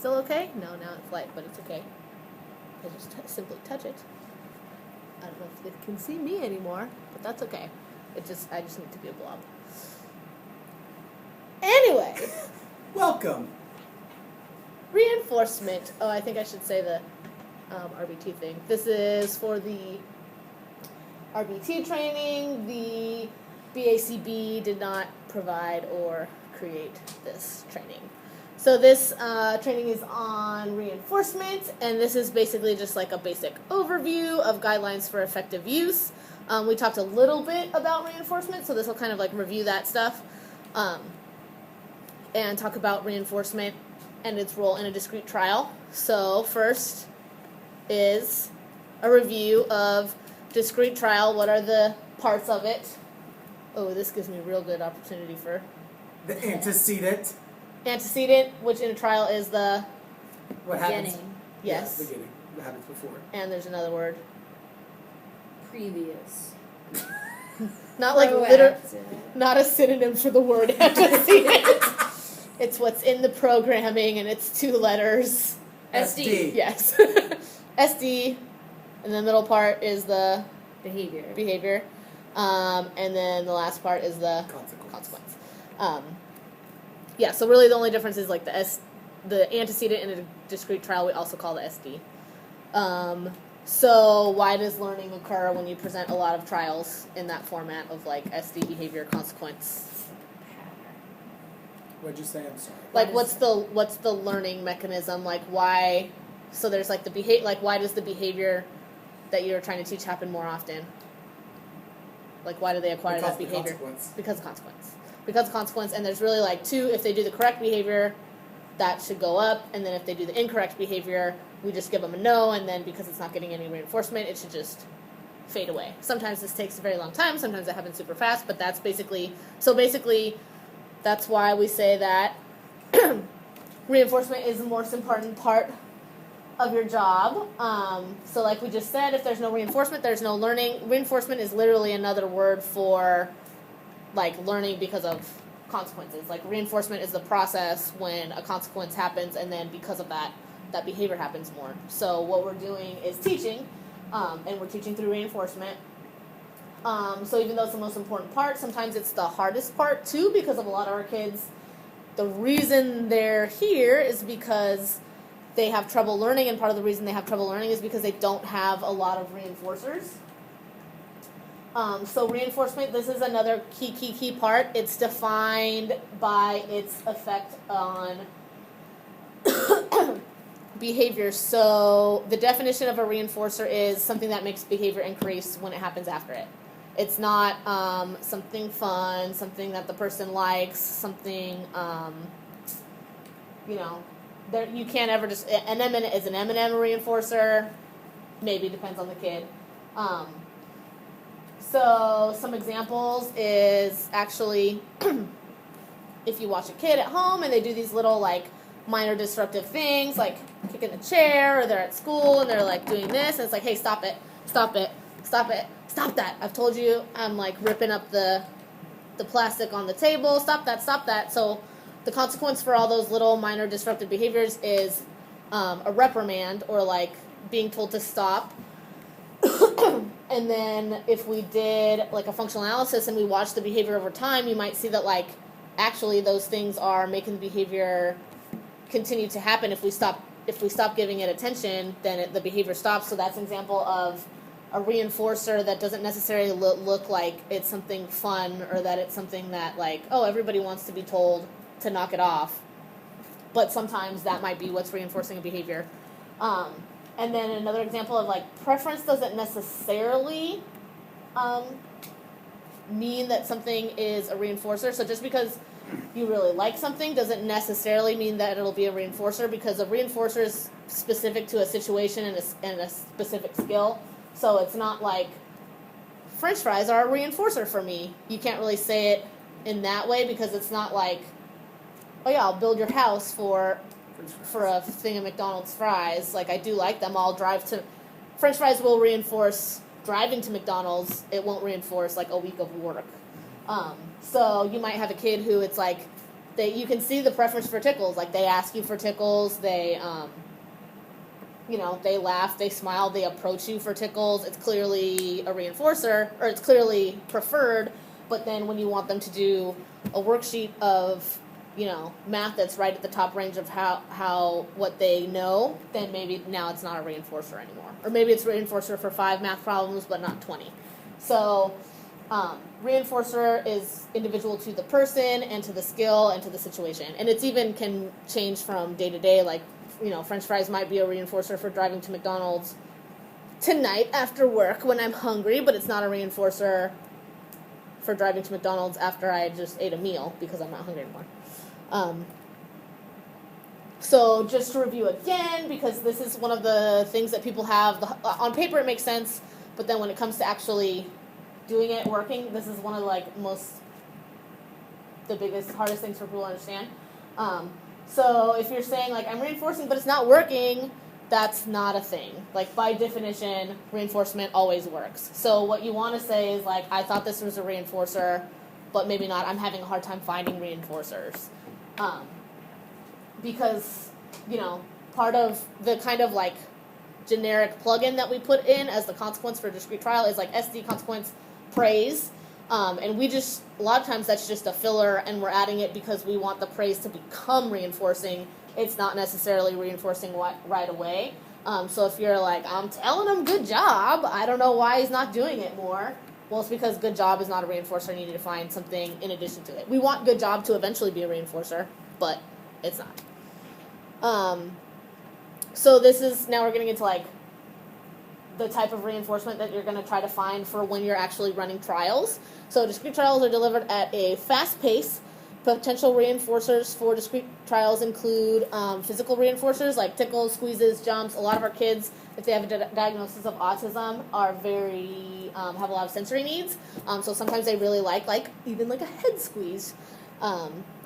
still okay? No, now it's light, but it's okay. I just simply touch it. I don't know if they can see me anymore, but that's okay. I just need to be a blob. Anyway. Welcome. Reinforcement. Oh, I think I should say the RBT thing. This is for the RBT training. The BACB did not provide or create this training. So this training is on reinforcement, and this is basically just like a basic overview of guidelines for effective use. We talked a little bit about reinforcement, so this will kind of like review that stuff and talk about reinforcement and its role in a discrete trial. So first is a review of discrete trial. What are the parts of it? Oh, this gives me a real good opportunity for... The antecedent. Antecedent, which in a trial is the... What happens? Beginning. Yes. Yeah, beginning. What happens before. And there's another word. Previous. Not like not a synonym for the word antecedent. It's what's in the programming, and it's 2 letters. SD. Yes. SD. And the middle part is the behavior. And then the last part is the consequence. Yeah, so really the only difference is like the antecedent in a discrete trial we also call the SD. So why does learning occur when you present a lot of trials in that format of like SD, behavior, consequence? What'd you say? I'm sorry. Like what's the learning mechanism? Like why? So there's like why does the behavior that you're trying to teach happen more often? Like why do they acquire that behavior? Because of consequence. Because of consequence, and there's really like 2. If they do the correct behavior, that should go up, and then if they do the incorrect behavior, we just give them a no, and then because it's not getting any reinforcement, it should just fade away. Sometimes this takes a very long time, sometimes it happens super fast, but that's basically, that's why we say that reinforcement is the most important part of your job. So like we just said, if there's no reinforcement, there's no learning. Reinforcement is literally another word for like learning because of consequences. Like reinforcement is the process when a consequence happens, and then because of that behavior happens more. So what we're doing is teaching, and we're teaching through reinforcement. So even though it's the most important part, sometimes it's the hardest part too, because of a lot of our kids, the reason they're here is because they have trouble learning, and part of the reason they have trouble learning is because they don't have a lot of reinforcers. So reinforcement, this is another key part. It's defined by its effect on behavior. So the definition of a reinforcer is something that makes behavior increase when it happens after it. It's not something fun, something that the person likes, something, you can't ever just... An M&M is an M&M reinforcer. Maybe, depends on the kid. So some examples is actually if you watch a kid at home and they do these little like minor disruptive things like kicking the chair, or they're at school and they're like doing this, and it's like, hey, stop it, stop that. I've told you, I'm like ripping up the plastic on the table, stop that. So the consequence for all those little minor disruptive behaviors is a reprimand, or like being told to stop. And then if we did like a functional analysis and we watched the behavior over time, you might see that like actually those things are making the behavior continue to happen. If we stop giving it attention, then the behavior stops. So that's an example of a reinforcer that doesn't necessarily look like it's something fun, or that it's something that like, oh, everybody wants to be told to knock it off. But sometimes that might be what's reinforcing a behavior. And then another example of like preference doesn't necessarily mean that something is a reinforcer. So just because you really like something doesn't necessarily mean that it'll be a reinforcer, because a reinforcer is specific to a situation and a specific skill. So it's not like French fries are a reinforcer for me. You can't really say it in that way, because it's not like, oh yeah, I'll build your house for a thing of McDonald's fries. Like, I do like them. I'll drive to... French fries will reinforce driving to McDonald's. It won't reinforce, like, a week of work. So you might have a kid who it's like, you can see the preference for tickles. Like, they ask you for tickles, they, they laugh, they smile, they approach you for tickles. It's clearly a reinforcer, or it's clearly preferred, but then when you want them to do a worksheet of, math that's right at the top range of how what they know, then maybe now it's not a reinforcer anymore. Or maybe it's a reinforcer for 5 math problems, but not 20. So, reinforcer is individual to the person and to the skill and to the situation. And it's even can change from day to day. Like, French fries might be a reinforcer for driving to McDonald's tonight after work when I'm hungry, but it's not a reinforcer for driving to McDonald's after I just ate a meal because I'm not hungry anymore. So just to review again, because this is one of the things that people have, on paper it makes sense, but then when it comes to actually doing it, working, this is one of the biggest, hardest things for people to understand. So if you're saying, I'm reinforcing, but it's not working, that's not a thing. By definition, reinforcement always works. So what you want to say is, I thought this was a reinforcer, but maybe not. I'm having a hard time finding reinforcers. Because, part of the kind of, generic plugin that we put in as the consequence for discrete trial is, SD consequence praise. And we just, a lot of times that's just a filler, and we're adding it because we want the praise to become reinforcing. It's not necessarily reinforcing right away. So if you're I'm telling him good job, I don't know why he's not doing it more. Well, it's because good job is not a reinforcer, and you need to find something in addition to it. We want good job to eventually be a reinforcer, but it's not. So this is, now we're getting into the type of reinforcement that you're going to try to find for when you're actually running trials. So discrete trials are delivered at a fast pace. Potential reinforcers for discrete trials include physical reinforcers like tickles, squeezes, jumps. A lot of our kids, if they have a diagnosis of autism, are have a lot of sensory needs. So sometimes they really like even a head squeeze.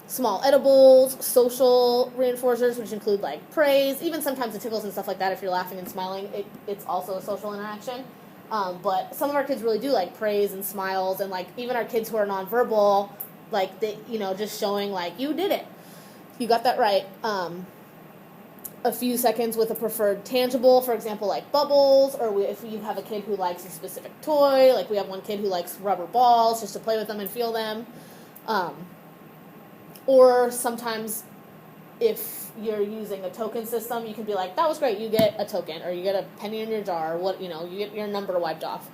Small edibles, social reinforcers, which include praise, even sometimes the tickles and stuff like that. If you're laughing and smiling, it's also a social interaction. But some of our kids really do like praise and smiles, and even our kids who are nonverbal, they, just showing you did it, you got that right. A few seconds with a preferred tangible, for example, bubbles, or if you have a kid who likes a specific toy, we have one kid who likes rubber balls just to play with them and feel them. Or sometimes if you're using a token system, you can be that was great, you get a token, or you get a penny in your jar, or you get your number wiped off.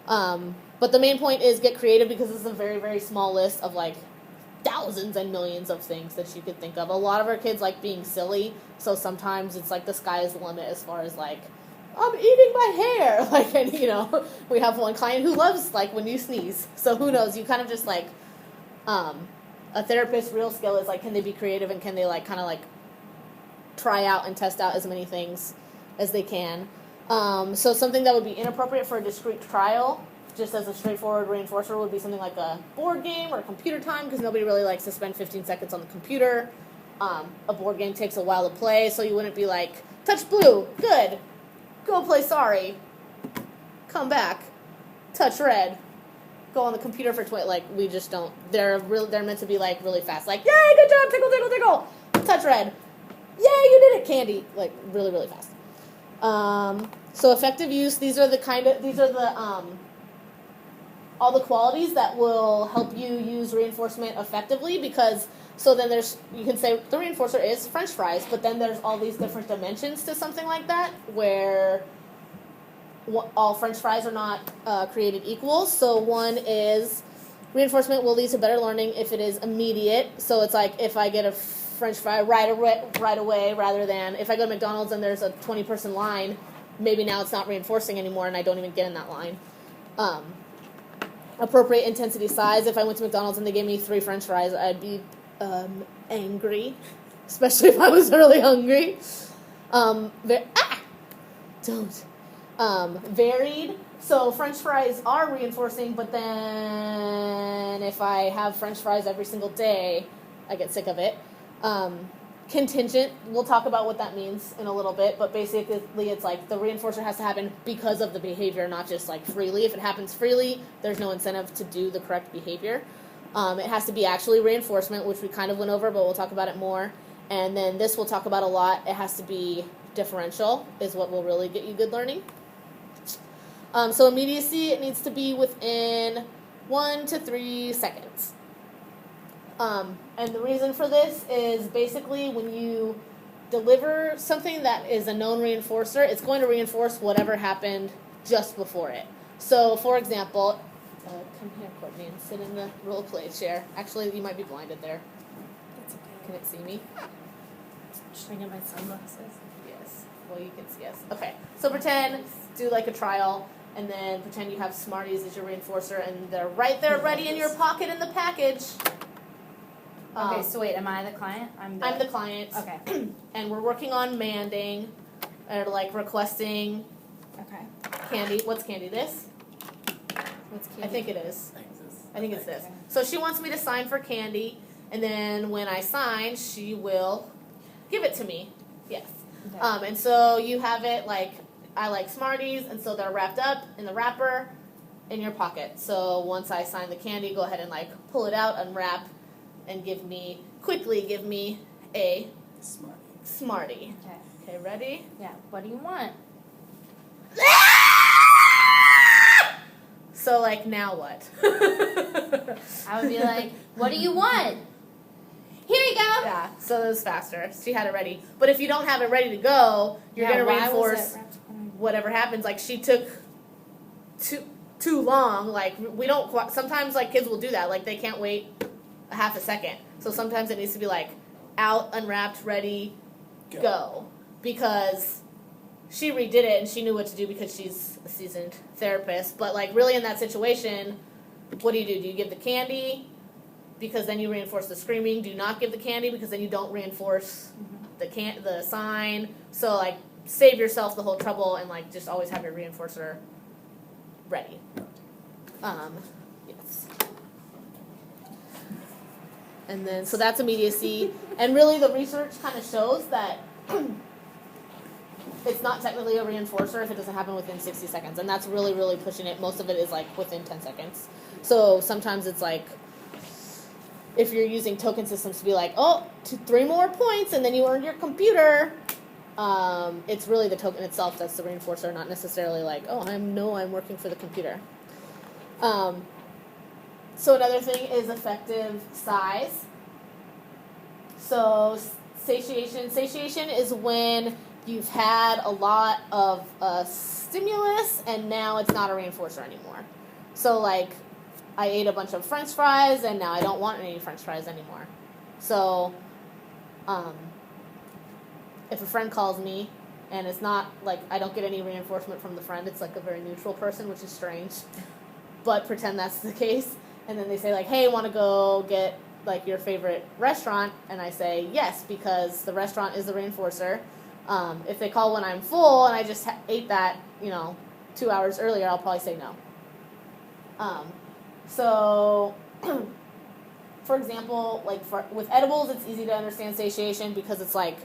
But the main point is get creative, because this is a very, very small list of thousands and millions of things that you could think of. A lot of our kids like being silly, so sometimes it's the sky is the limit as far as I'm eating my hair. And we have one client who loves when you sneeze. So who knows? You kind of just a therapist's real skill is can they be creative, and can they try out and test out as many things as they can. So something that would be inappropriate for a discrete trial, just as a straightforward reinforcer, would be something like a board game or computer time, because nobody really likes to spend 15 seconds on the computer. A board game takes a while to play, so you wouldn't be touch blue, good, go play sorry, come back, touch red, go on the computer for 20, we just don't. They're meant to be really fast, yay, good job, tickle, tickle, tickle, touch red, yay, you did it, candy, really, really fast. So effective use, these are the all the qualities that will help you use reinforcement effectively, because then you can say the reinforcer is French fries, but then there's all these different dimensions to something like that, where all French fries are not created equal. So one is reinforcement will lead to better learning if it is immediate. So it's if I get a French fry right away, rather than if I go to McDonald's and there's a 20-person line, maybe now it's not reinforcing anymore and I don't even get in that line. Appropriate intensity size. If I went to McDonald's and they gave me 3 French fries, I'd be angry, especially if I was really hungry. Varied. So French fries are reinforcing, but then if I have French fries every single day, I get sick of it. Contingent, we'll talk about what that means in a little bit, but basically it's the reinforcer has to happen because of the behavior, not just freely. If it happens freely, there's no incentive to do the correct behavior. It has to be actually reinforcement, which we kind of went over, but we'll talk about it more. And then this we'll talk about a lot. It has to be differential is what will really get you good learning. So immediacy, it needs to be within 1 to 3 seconds. And the reason for this is basically when you deliver something that is a known reinforcer, it's going to reinforce whatever happened just before it. So, for example, come here, Courtney, and sit in the role play chair. Actually, you might be blinded there. That's okay. Can it see me? Should I get my sunglasses? Yes. Well, you can see us. Okay. So pretend, do like a trial, and then pretend you have Smarties as your reinforcer, and they're right there ready in your pocket in the package. Okay, so wait, am I the client? I'm the client. Okay. And we're working on manding, or like requesting Okay. candy. What's candy? This? What's I think it is. I think it's this. Okay. So she wants me to sign for candy, and then when I sign, she will give it to me. Yes. Okay. And so you have it like, I like Smarties, and so they're wrapped up in the wrapper in your pocket. So once I sign the candy, go ahead and like pull it out, unwrap, and quickly give me a Smartie. Okay. Okay, ready? Yeah. What do you want? So like, now what? I would be like, what do you want? Here you go. Yeah, so it was faster. She had it ready. But if you don't have it ready to go, you're going to reinforce whatever happens. Like, she took too long. Like, we don't, sometimes, like, kids will do that. Like, they can't wait a half a second. So sometimes it needs to be, like, out, unwrapped, ready, go. Because she redid it and she knew what to do because she's a seasoned therapist. But, like, really in that situation, what do? Do you give the candy? Because then you reinforce the screaming. Do not give the candy because then you don't reinforce the sign. So, like, save yourself the whole trouble and, like, just always have your reinforcer ready. Yes. And then, so that's immediacy. And really the research kind of shows that it's not technically a reinforcer if it doesn't happen within 60 seconds. And that's really, really pushing it. Most of it is, like, within 10 seconds. So sometimes it's, like, if you're using token systems to be like, 3 more points and then you earned your computer, it's really the token itself that's the reinforcer, not necessarily like, I'm working for the computer. So another thing is effective size. So satiation. Satiation is when you've had a lot of stimulus and now it's not a reinforcer anymore. So like, I ate a bunch of French fries, and now I don't want any French fries anymore. So, if a friend calls me, and it's not, like, I don't get any reinforcement from the friend, it's, like, a very neutral person, which is strange. But pretend that's the case. And then they say, like, hey, want to go get, like, your favorite restaurant? And I say, yes, because the restaurant is the reinforcer. If they call when I'm full, and I just ate that, 2 hours earlier, I'll probably say no. So, for example, like with edibles, it's easy to understand satiation because it's like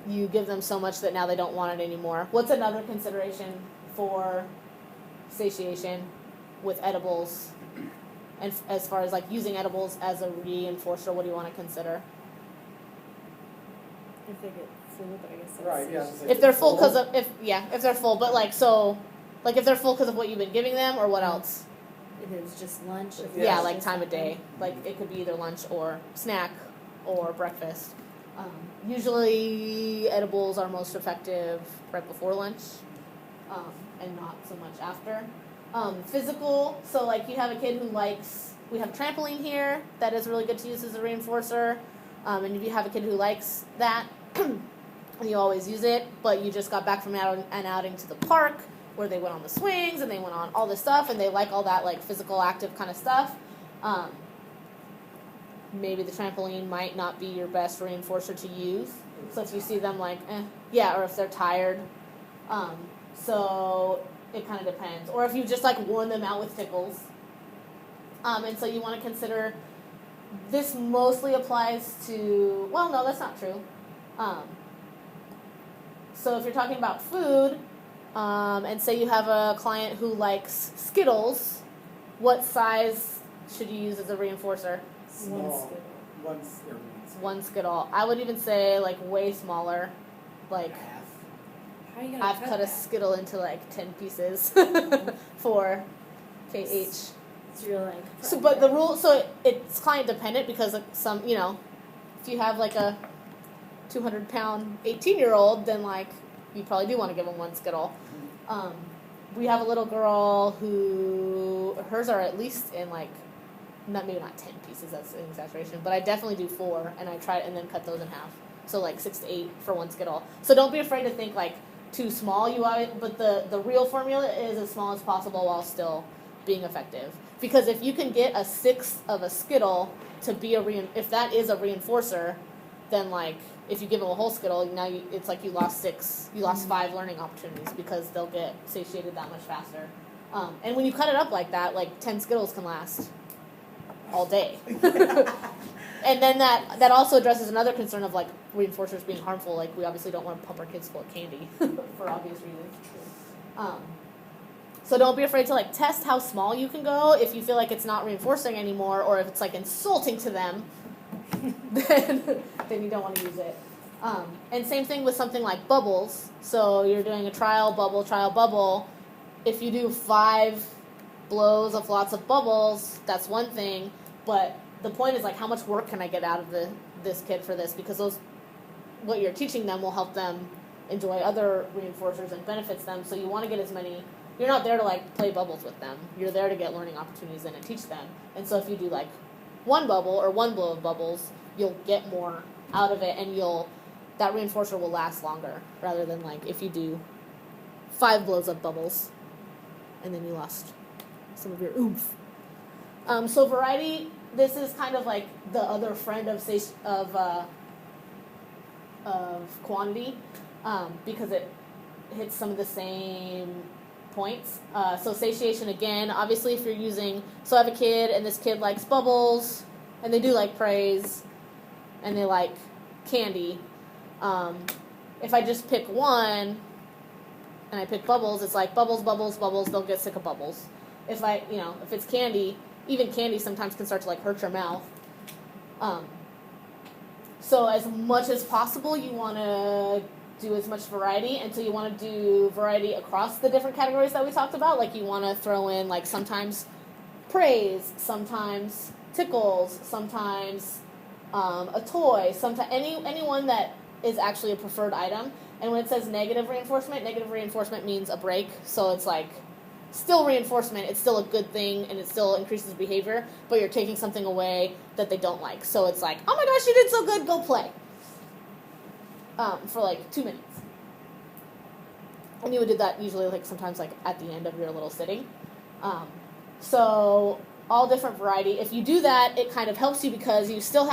you give them so much that now they don't want it anymore. What's another consideration for satiation with edibles? And as far as like using edibles as a reinforcer, what do you want to consider? If they get full, but I guess that's Right, yeah. If they're full because of, if they're full, but like, so, like if they're full because of what you've been giving them or what else? If it's just lunch. Yeah, like time of day. Like it could be either lunch or snack or breakfast. Usually edibles are most effective right before lunch and not so much after. Physical, so like you have a kid who likes, we have trampoline here that is really good to use as a reinforcer. And if you have a kid who likes that, you always use it, but you just got back from an outing to the park where they went on the swings and they went on all this stuff and they like all that like physical active kind of stuff. Maybe the trampoline might not be your best reinforcer to use. So if you see them like, or if they're tired. So it kind of depends. Or if you just like worn them out with tickles. And so you want to consider, this mostly applies to, well, no, that's not true. So if you're talking about food, and say you have a client who likes Skittles, what size should you use as a reinforcer? Small. One One Skittle. I would even say like way smaller. Like half. How are you gonna I've cut a that? Skittle into like 10 pieces for KH. So you're like. So, but the rule, so it's client dependent because like some, if you have like a 200-pound 18-year-old, then like you probably do want to give them one Skittle. We have a little girl who hers are at least in like maybe not 10 pieces, that's an exaggeration, but I definitely do 4, and I try and then cut those in half. So like 6 to 8 for one Skittle. So don't be afraid to think like too small. But the real formula is as small as possible while still being effective. Because if you can get a 1/6 of a Skittle to be if that is a reinforcer, then like if you give them a whole Skittle, now it's like you lost 5 learning opportunities because they'll get satiated that much faster. And when you cut it up like that, like 10 Skittles can last all day. And then that also addresses another concern of like reinforcers being harmful. Like we obviously don't want to pump our kids full of candy for obvious reasons. So don't be afraid to like test how small you can go. If you feel like it's not reinforcing anymore, or if it's like insulting to them, then you don't want to use it. And same thing with something like bubbles. So you're doing a trial bubble. If you do 5 blows of lots of bubbles, that's one thing. But the point is like how much work can I get out of this kid for this? Because what you're teaching them will help them enjoy other reinforcers and benefits them. So you want to get as many. You're not there to like play bubbles with them. You're there to get learning opportunities in and teach them. And so if you do like 1 bubble or 1 blow of bubbles, you'll get more out of it, and that reinforcer will last longer rather than like if you do 5 blows of bubbles and then you lost some of your oomph. So variety, this is kind of like the other friend of quantity, because it hits some of the same points. So satiation again, obviously if you're using, so I have a kid and this kid likes bubbles and they do like praise and they like candy. If I just pick one and I pick bubbles, it's like bubbles, they'll get sick of bubbles. If it's candy, even candy sometimes can start to like hurt your mouth. So as much as possible, you want to do as much variety, and so you want to do variety across the different categories that we talked about. Like you want to throw in like sometimes praise, sometimes tickles, sometimes a toy, sometimes anyone that is actually a preferred item. And when it says negative reinforcement means a break. So it's like still reinforcement, it's still a good thing, and it still increases behavior, but you're taking something away that they don't like. So it's like, oh my gosh, you did so good, go play. For like 2 minutes. And you would do that usually like sometimes like at the end of your little sitting. So all different variety. If you do that, it kind of helps you because you're still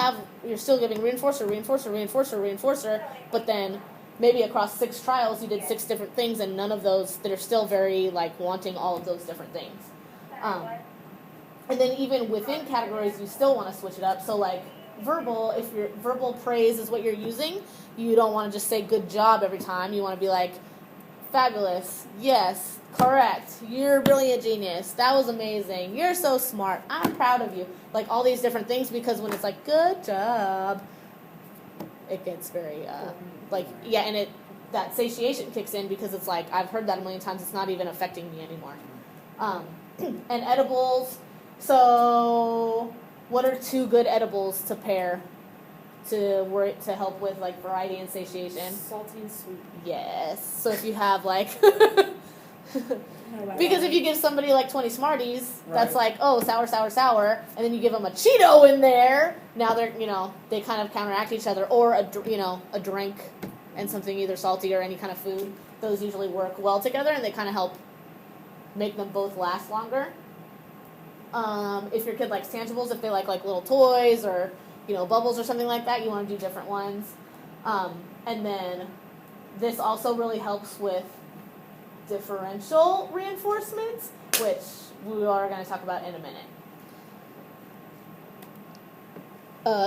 giving reinforcer, but then maybe across 6 trials you did 6 different things, and none of those that are still very like wanting all of those different things. And then even within categories, you still want to switch it up. So like verbal, if your verbal praise is what you're using, you don't want to just say good job every time. You want to be like fabulous, yes, correct, you're a brilliant genius, that was amazing, you're so smart, I'm proud of you. Like all these different things, because when it's like good job, it gets very and that satiation kicks in because it's like I've heard that a million times, it's not even affecting me anymore. And edibles, so what are 2 good edibles to pair to help with like variety and satiation? Salty and sweet. Yes. So if you have like because if you give somebody like 20 Smarties, that's like, oh, sour, and then you give them a Cheeto in there, now they're, they kind of counteract each other, or a drink and something either salty or any kind of food. Those usually work well together, and they kind of help make them both last longer. If your kid likes tangibles, if they like little toys or bubbles or something like that, you want to do different ones. And then this also really helps with differential reinforcements, which we are going to talk about in a minute.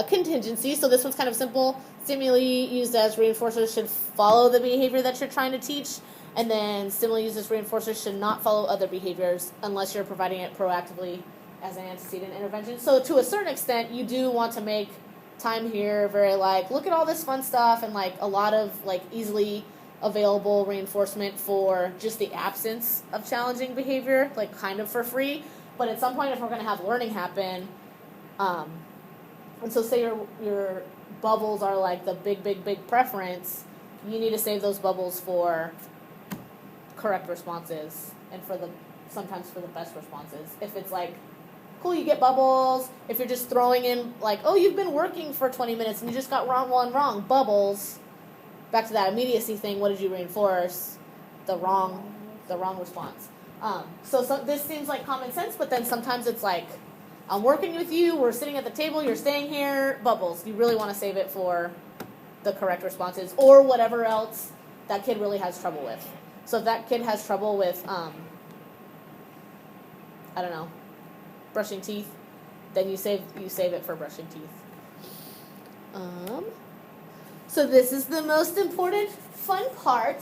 Contingency, so this one's kind of simple. Stimuli used as reinforcers should follow the behavior that you're trying to teach, and then stimuli used as reinforcers should not follow other behaviors unless you're providing it proactively as an antecedent intervention. So to a certain extent, you do want to make time here very like, look at all this fun stuff and like a lot of like easily available reinforcement for just the absence of challenging behavior, like kind of for free. But at some point, if we're going to have learning happen, and so say your bubbles are like the big preference, you need to save those bubbles for correct responses and sometimes for the best responses. If it's like, cool, you get bubbles. If you're just throwing in like, oh, you've been working for 20 minutes and you just got one wrong, bubbles. Back to that immediacy thing, what did you reinforce? The wrong response. So this seems like common sense, but then sometimes it's like, I'm working with you, we're sitting at the table, you're staying here, bubbles. You really want to save it for the correct responses or whatever else that kid really has trouble with. So if that kid has trouble with, I don't know, brushing teeth, then you save it for brushing teeth. So this is the most important fun part,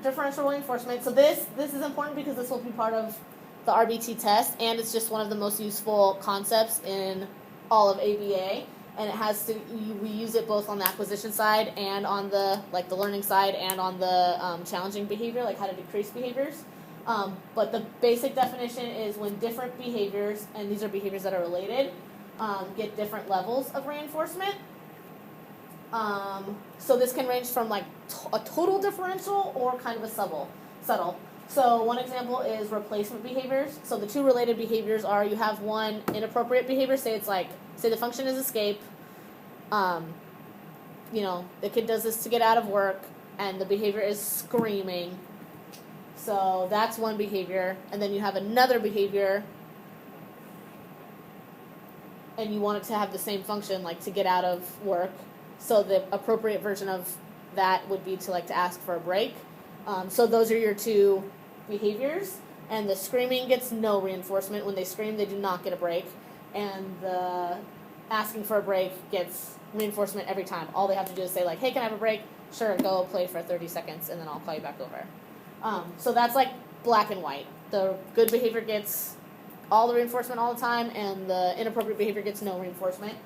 differential reinforcement. So this is important because this will be part of the RBT test, and it's just one of the most useful concepts in all of ABA. And it has to, we use it both on the acquisition side and on the learning side and on the challenging behavior, like how to decrease behaviors. But the basic definition is when different behaviors, and these are behaviors that are related, get different levels of reinforcement. So this can range from like a total differential or kind of a subtle. So one example is replacement behaviors. So the two related behaviors are you have one inappropriate behavior, say the function is escape. The kid does this to get out of work and the behavior is screaming. So that's one behavior. And then you have another behavior and you want it to have the same function, like to get out of work. So the appropriate version of that would be to ask for a break. So those are your two behaviors. And the screaming gets no reinforcement. When they scream, they do not get a break. And the asking for a break gets reinforcement every time. All they have to do is say, hey, can I have a break? Sure, go play for 30 seconds, and then I'll call you back over. So that's black and white. The good behavior gets all the reinforcement all the time, and the inappropriate behavior gets no reinforcement.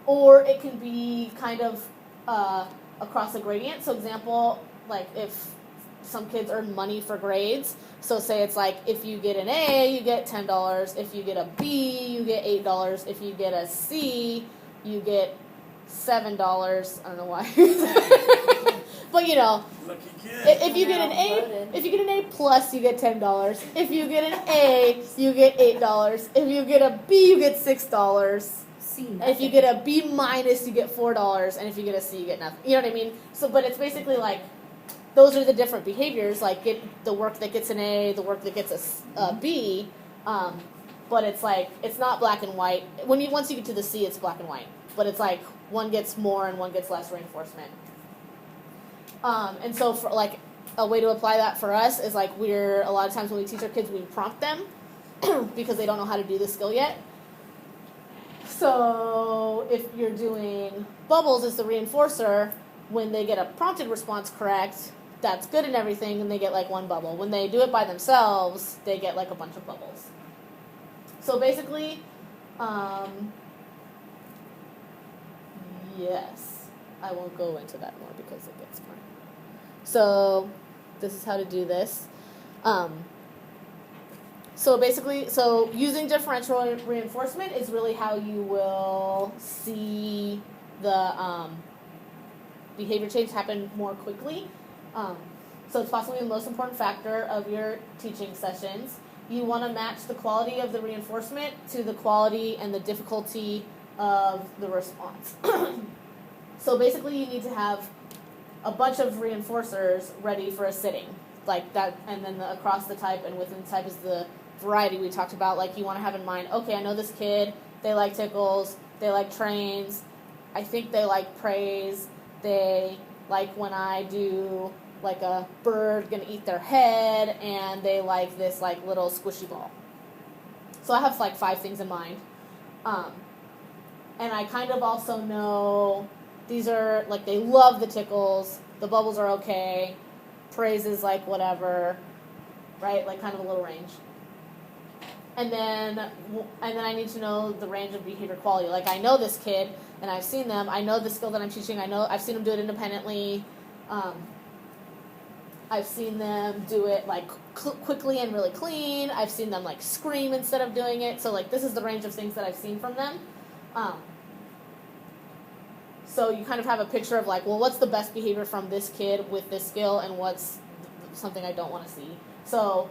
Or it can be kind of across a gradient. So example, if some kids earn money for grades. So say it's if you get an A, you get $10. If you get a B, you get $8. If you get a C, you get $7. I don't know why. But lucky kid. if you get an A plus, you get $10. If you get an A, you get $8. If you get a B, you get $6. If you get a B minus, you get $4, and if you get a C, you get nothing. You know what I mean? So, but it's basically those are the different behaviors. Get the work that gets an A, the work that gets a B. But it's not black and white. Once you get to the C, it's black and white. But it's one gets more and one gets less reinforcement. And so for a way to apply that for us is we're a lot of times when we teach our kids, we prompt them because they don't know how to do the skill yet. So if you're doing bubbles as the reinforcer, when they get a prompted response correct, that's good and everything, and they get one bubble. When they do it by themselves, they get a bunch of bubbles. So basically, yes, I won't go into that more because it gets more. So this is how to do this. So basically, using differential reinforcement is really how you will see the behavior change happen more quickly. So it's possibly the most important factor of your teaching sessions. You want to match the quality of the reinforcement to the quality and the difficulty of the response. So basically, you need to have a bunch of reinforcers ready for a sitting, like that, and then across the type and within the type is the variety we talked about. You want to have in mind, okay, I know this kid, they like tickles, they like trains, I think they like praise, they like when I do a bird gonna eat their head, and they like this little squishy ball. So I have 5 things in mind. And I kind of also know these are they love the tickles, the bubbles are okay, praise is whatever, right? Kind of a little range. and then I need to know the range of behavior quality. Like, I know this kid, and I've seen them. I know the skill that I'm teaching. I've seen them do it independently. I've seen them do it like quickly and really clean. I've seen them like scream instead of doing it. So like, this is the range of things that I've seen from them. So you kind of have a picture of like, well, what's the best behavior from this kid with this skill, and what's something I don't want to see. So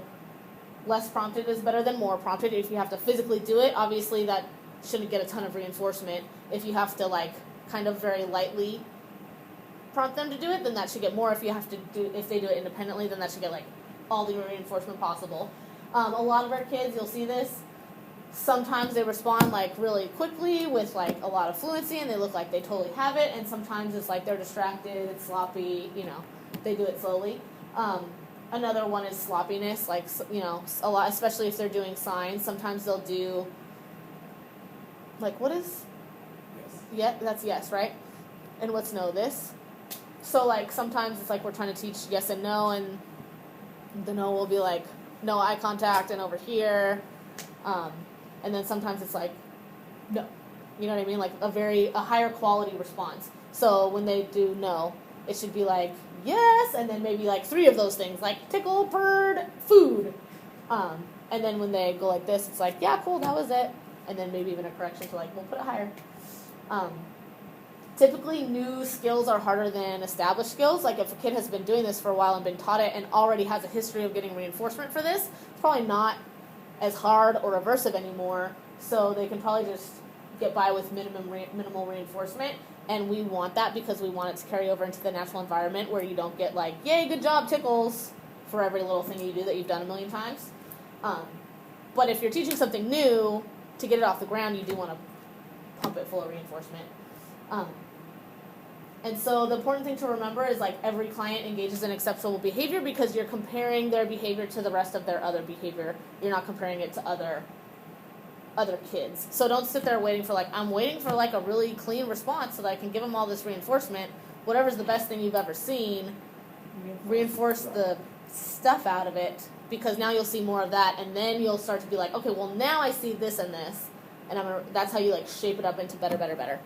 less prompted is better than more prompted. If you have to physically do it, obviously that shouldn't get a ton of reinforcement. If you have to like kind of very lightly prompt them to do it, then that should get more. If they do it independently, then that should get like all the reinforcement possible. A lot of our kids, you'll see this, sometimes they respond like really quickly with like a lot of fluency, and they look like they totally have it, and sometimes it's like they're distracted, it's sloppy, they do it slowly. Another one is sloppiness, like, a lot, especially if they're doing signs. Sometimes they'll do, like, what is? Yes. Yeah, that's yes, right? And what's no? This. So, like, sometimes it's like we're trying to teach yes and no, and the no will be like, no eye contact and over here. And then sometimes it's like, no. You know what I mean? Like a higher quality response. So when they do no, it should be like, yes, and then maybe like 3 of those things, like tickle, bird, food. And then when they go like this, it's like, yeah, cool, that was it. And then maybe even a correction to like, we'll put it higher. Typically, new skills are harder than established skills. Like if a kid has been doing this for a while and been taught it and already has a history of getting reinforcement for this, it's probably not as hard or aversive anymore. So they can probably just get by with minimal reinforcement. And we want that because we want it to carry over into the natural environment where you don't get like, yay, good job, tickles, for every little thing you do that you've done a million times. But if you're teaching something new, to get it off the ground, you do want to pump it full of reinforcement. And so the important thing to remember is like every client engages in acceptable behavior because you're comparing their behavior to the rest of their other behavior. You're not comparing it to other kids. So don't sit there waiting for like, I'm waiting for like a really clean response so that I can give them all this reinforcement. Whatever's the best thing you've ever seen, reinforce the stuff out of it, because now you'll see more of that, and then you'll start to be like, okay, well now I see this and this, and that's how you like shape it up into better, better, better.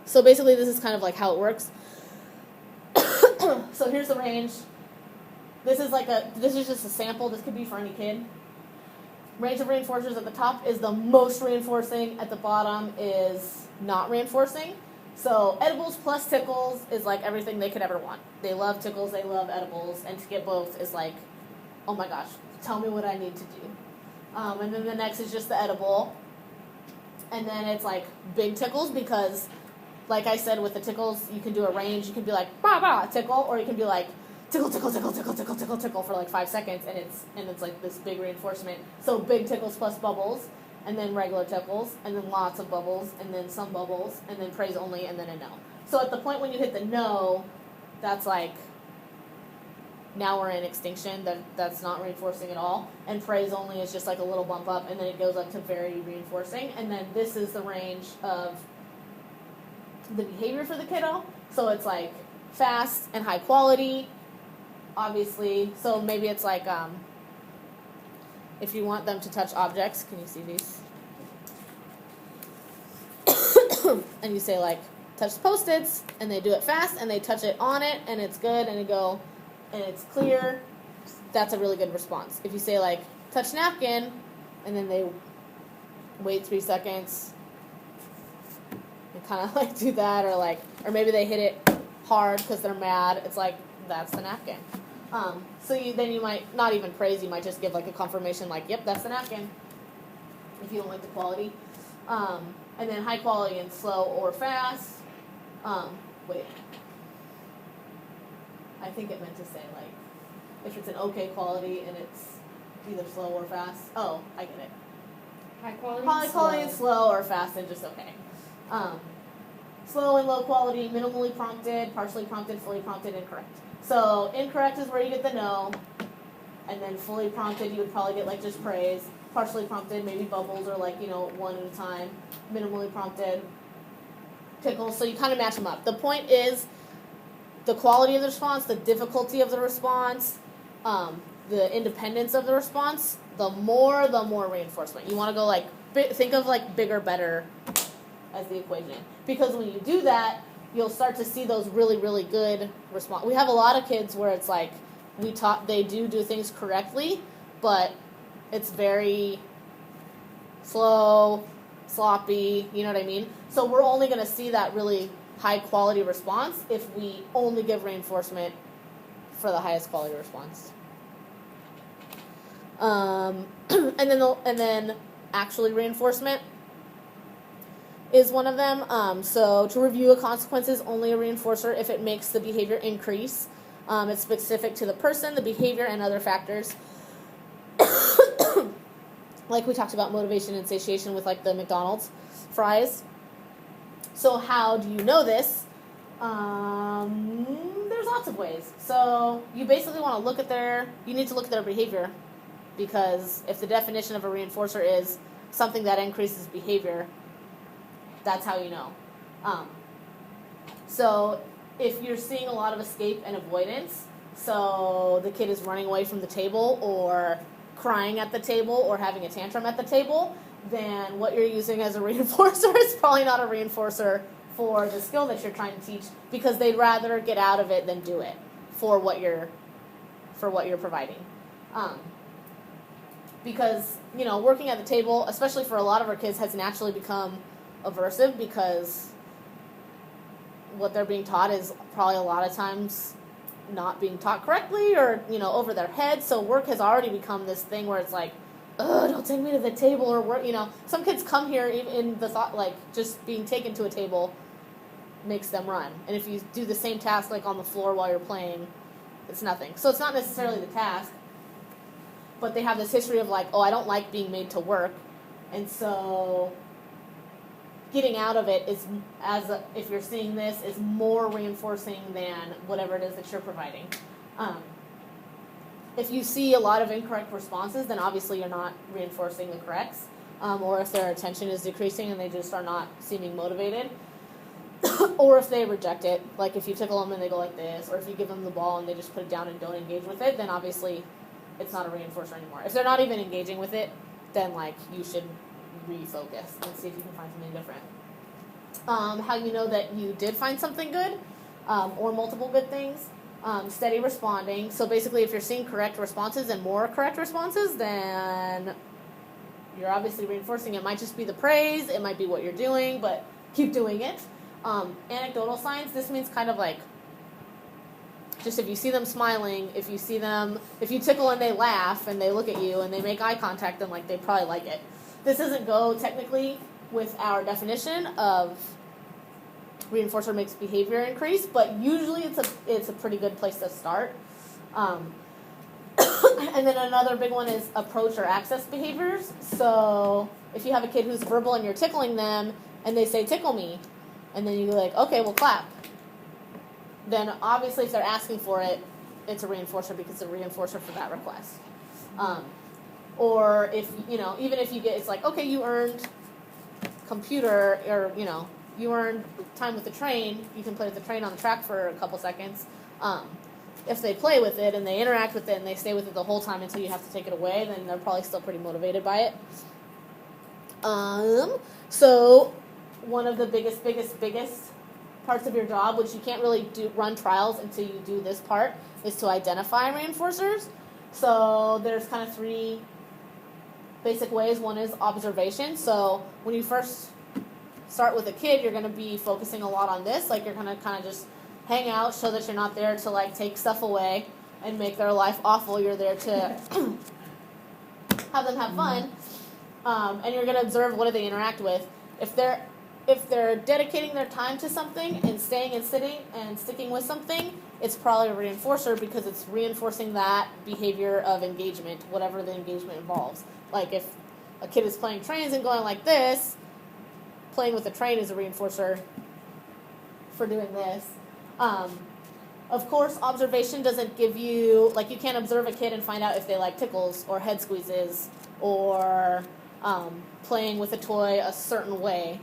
So basically this is kind of like how it works. So here's the range. This is just a sample. This could be for any kid. Range of reinforcers at the top is the most reinforcing. At the bottom is not reinforcing. So edibles plus tickles is like everything they could ever want. They love tickles, they love edibles, and to get both is like, oh my gosh, tell me what I need to do. And then the next is just the edible. And then it's like big tickles because, like I said, with the tickles, you can do a range. You can be like, bah, bah, tickle, or you can be like, tickle, tickle, tickle, tickle, tickle, tickle, tickle for like 5 seconds, and it's like this big reinforcement. So big tickles plus bubbles, and then regular tickles, and then lots of bubbles, and then some bubbles, and then praise only, and then a no. So at the point when you hit the no, that's like, now we're in extinction. That's not reinforcing at all. And praise only is just like a little bump up, and then it goes up to very reinforcing. And then this is the range of the behavior for the kiddo. So it's like fast and high quality, obviously. So maybe it's like, if you want them to touch objects, can you see these? And you say like, touch the Post-its, and they do it fast, and they touch it on it, and it's good, and and it's clear, that's a really good response. If you say like, touch napkin, and then they wait 3 seconds, and kind of like do that, or maybe they hit it hard because they're mad, it's like, that's the napkin. So then you might not even praise, you might just give like a confirmation like, yep, that's the napkin, if you don't like the quality. And then high quality and slow or fast. Wait. I think it meant to say like, if it's an okay quality and it's either slow or fast. Oh, I get it. High quality. High quality and slow, or fast and just okay. Slow and low quality, minimally prompted, partially prompted, fully prompted, incorrect. So incorrect is where you get the no, and then fully prompted you would probably get like just praise. Partially prompted, maybe bubbles, or like, one at a time. Minimally prompted, tickles. So you kind of match them up. The point is the quality of the response, the difficulty of the response, the independence of the response. the more reinforcement. You want to go like, think of like bigger, better as the equation. Because when you do that, you'll start to see those really, really good response. We have a lot of kids where it's like, they do things correctly, but it's very slow, sloppy, you know what I mean? So we're only going to see that really high quality response if we only give reinforcement for the highest quality response. And then actually reinforcement is one of them. So to review, a consequence is only a reinforcer if it makes the behavior increase. It's specific to the person, the behavior, and other factors. Like we talked about motivation and satiation with like the McDonald's fries. So how do you know this? There's lots of ways. So you basically want to you need to look at their behavior, because if the definition of a reinforcer is something that increases behavior, that's how you know. So if you're seeing a lot of escape and avoidance, so the kid is running away from the table or crying at the table or having a tantrum at the table, then what you're using as a reinforcer is probably not a reinforcer for the skill that you're trying to teach, because they'd rather get out of it than do it for what you're providing. Because, working at the table, especially for a lot of our kids, has naturally become aversive, because what they're being taught is probably a lot of times not being taught correctly or, over their head. So work has already become this thing where it's like, don't take me to the table, or work, some kids come here even in the thought, like, just being taken to a table makes them run. And if you do the same task, like, on the floor while you're playing, it's nothing. So it's not necessarily the task, but they have this history of like, I don't like being made to work. And so getting out of it is, if you're seeing this, is more reinforcing than whatever it is that you're providing. If you see a lot of incorrect responses, then obviously you're not reinforcing the corrects. Or if their attention is decreasing and they just are not seeming motivated. Or if they reject it, like if you tickle them and they go like this, or if you give them the ball and they just put it down and don't engage with it, then obviously it's not a reinforcer anymore. If they're not even engaging with it, then like you should refocus and see if you can find something different. How you know that you did find something good, or multiple good things. Steady responding. So basically, if you're seeing correct responses and more correct responses, then you're obviously reinforcing. It might just be the praise, it might be what you're doing, but keep doing it. Anecdotal signs, this means kind of like, just if you see them smiling, if you tickle and they laugh and they look at you and they make eye contact, then like they probably like it. This doesn't go technically with our definition of reinforcer makes behavior increase, but usually it's a pretty good place to start. And then another big one is approach or access behaviors. So if you have a kid who's verbal and you're tickling them and they say, tickle me, and then you're like, okay, well, clap. Then obviously if they're asking for it, it's a reinforcer because it's a reinforcer for that request. Or if, even if you get, it's like, okay, you earned computer, or, you earned time with the train, you can play with the train on the track for a couple seconds. If they play with it and they interact with it and they stay with it the whole time until you have to take it away, then they're probably still pretty motivated by it. So one of the biggest parts of your job, which you can't really run trials until you do this part, is to identify reinforcers. So there's kind of three basic ways. One is observation. So when you first start with a kid, you're going to be focusing a lot on this. Like, you're going to kind of just hang out, show that you're not there to like take stuff away and make their life awful. You're there to have them have fun. And you're going to observe what do they interact with. If they're dedicating their time to something and staying and sitting and sticking with something, it's probably a reinforcer because it's reinforcing that behavior of engagement, whatever the engagement involves. Like if a kid is playing trains and going like this, playing with a train is a reinforcer for doing this. Of course, observation doesn't give you, like, you can't observe a kid and find out if they like tickles or head squeezes or playing with a toy a certain way.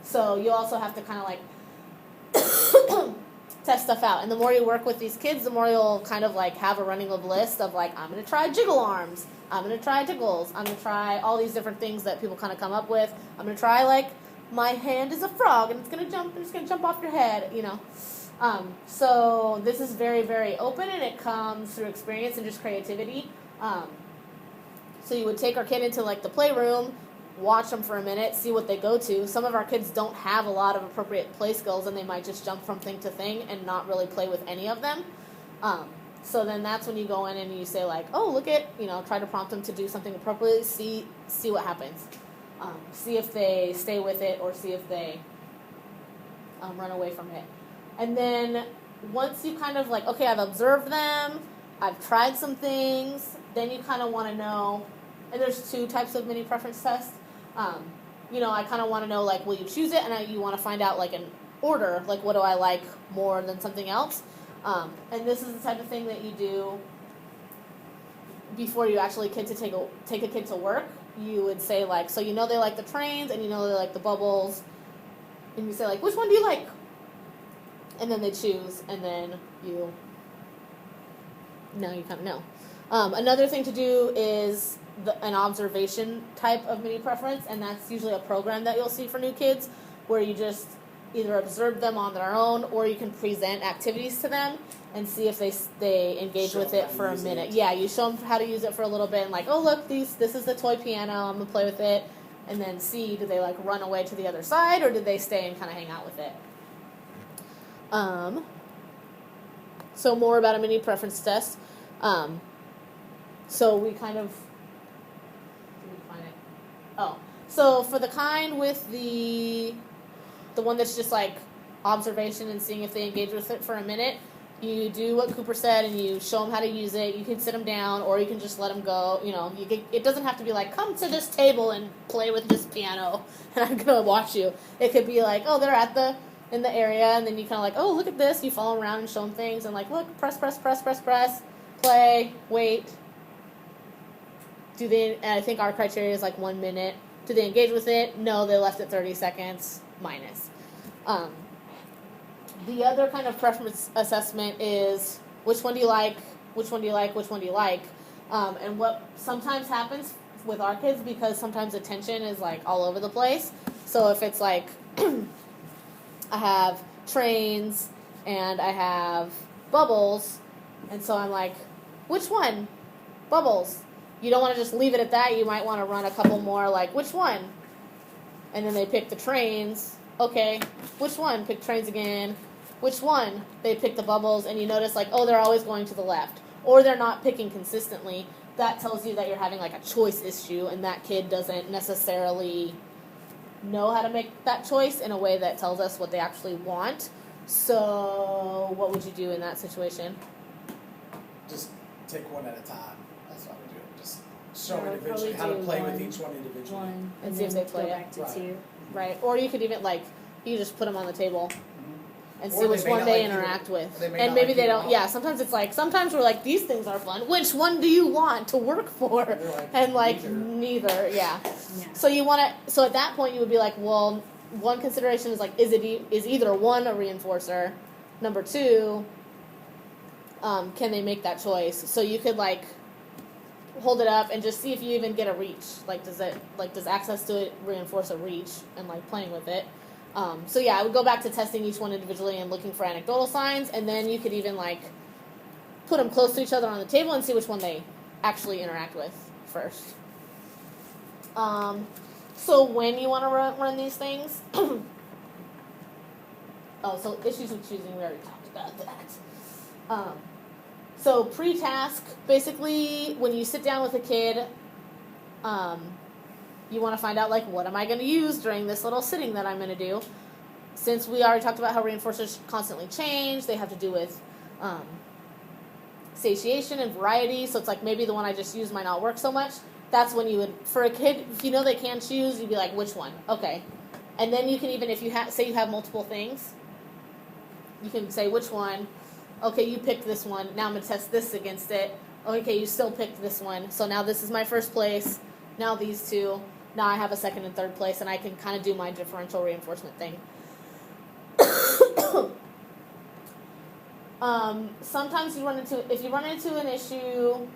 So you also have to kind of like test stuff out. And the more you work with these kids, the more you'll kind of like have a running list of like, I'm going to try jiggle arms. I'm going to try tickles. I'm going to try all these different things that people kind of come up with. I'm going to try like, my hand is a frog and it's going to jump off your head, you know. So this is very, very open, and it comes through experience and just creativity. So you would take our kid into like the playroom, watch them for a minute, see what they go to. Some of our kids don't have a lot of appropriate play skills, and they might just jump from thing to thing and not really play with any of them. So then that's when you go in and you say like, oh, look at, you know, try to prompt them to do something appropriately, see what happens. See if they stay with it or see if they run away from it. And then once you kind of like, okay, I've observed them, I've tried some things, then you kind of want to know, and there's 2 types of mini preference tests. You know, I kind of want to know, like, will you choose it? And you want to find out, like, an order, like, what do I like more than something else? And this is the type of thing that you do before you actually take a kid to work. You would say, like, so you know they like the trains, and you know they like the bubbles, and you say, like, which one do you like? And then they choose, and then now you kind of know. Another thing to do is an observation type of mini preference, and that's usually a program that you'll see for new kids, where you just either observe them on their own, or you can present activities to them and see if they engage with it for a minute. Yeah, you show them how to use it for a little bit, and like, oh look, this is the toy piano, I'm gonna play with it, and then see, do they like run away to the other side, or did they stay and kind of hang out with it? So more about a mini preference test. So we kind of, did we find it? Oh, so for the kind with the one that's just like observation and seeing if they engage with it for a minute, you do what Cooper said and you show them how to use it. You can sit them down, or you can just let them go. You know, it doesn't have to be like, come to this table and play with this piano, and I'm gonna watch you. It could be like, oh, they're in the area, and then you kind of like, oh, look at this. You follow them around and show them things, and like, look, press, play, wait. And I think our criteria is like 1 minute. Do they engage with it? No, they left it 30 seconds, minus. The other kind of preference assessment is which one do you like, which one do you like, which one do you like? And what sometimes happens with our kids, because sometimes attention is like all over the place. So if it's like, I have trains and I have bubbles, and so I'm like, which one? Bubbles. You don't want to just leave it at that. You might want to run a couple more, like, which one? And then they pick the trains. Okay, which one? Pick trains again. Which one? They pick the bubbles, and you notice, like, oh, they're always going to the left. Or they're not picking consistently. That tells you that you're having, like, a choice issue, and that kid doesn't necessarily know how to make that choice in a way that tells us what they actually want. So what would you do in that situation? Just take one at a time. That's what I would do. Just show I would individually how to probably play do with each one individually. One, And see if they play go it. back to Right. 2. Right. Or you could even, like, you just put them on the table and Or see they which may one not they like either- interact with. they may And not maybe like they either don't. one. Yeah, sometimes it's like, sometimes we're like, these things are fun. Which one do you want to work for? They're like, And like, neither. yeah. Yeah. So you want to, so at that point you would be like, well, one consideration is like, is either one a reinforcer? Number 2, can they make that choice? So you could like hold it up and just see if you even get a reach. Like, does access to it reinforce a reach and like playing with it? So yeah, I would go back to testing each one individually and looking for anecdotal signs, and then you could even like put them close to each other on the table and see which one they actually interact with first. So when you want to run these things, so issues with choosing, we already talked about that. So pre-task, basically when you sit down with a kid, you want to find out, like, what am I going to use during this little sitting that I'm going to do? Since we already talked about how reinforcers constantly change, they have to do with satiation and variety, so it's like maybe the one I just used might not work so much. That's when you would, for a kid, if you know they can choose, you'd be like, which one? Okay. And then you can even, if you say you have multiple things, you can say which one. Okay, you picked this one. Now I'm going to test this against it. Okay, you still picked this one. So now this is my first place. Now these 2. Now I have a second and third place, and I can kind of do my differential reinforcement thing. Sometimes if you run into an issue,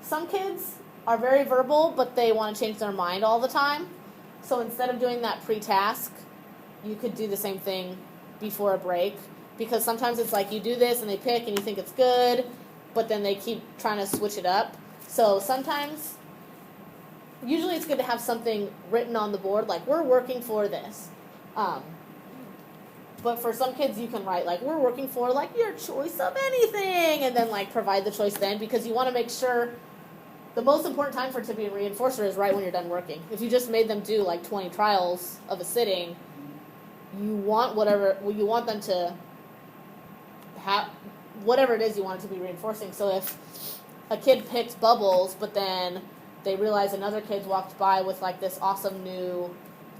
some kids are very verbal, but they want to change their mind all the time. So instead of doing that pre-task, you could do the same thing before a break. Because sometimes it's like you do this and they pick and you think it's good, but then they keep trying to switch it up. So sometimes, usually it's good to have something written on the board, like we're working for this. But for some kids you can write like we're working for like your choice of anything, and then like provide the choice then, because you want to make sure the most important time for it to be a reinforcer is right when you're done working. If you just made them do like 20 trials of a sitting, you want them to have whatever it is you want it to be reinforcing. So if a kid picked bubbles, but then they realize another kid's walked by with like this awesome new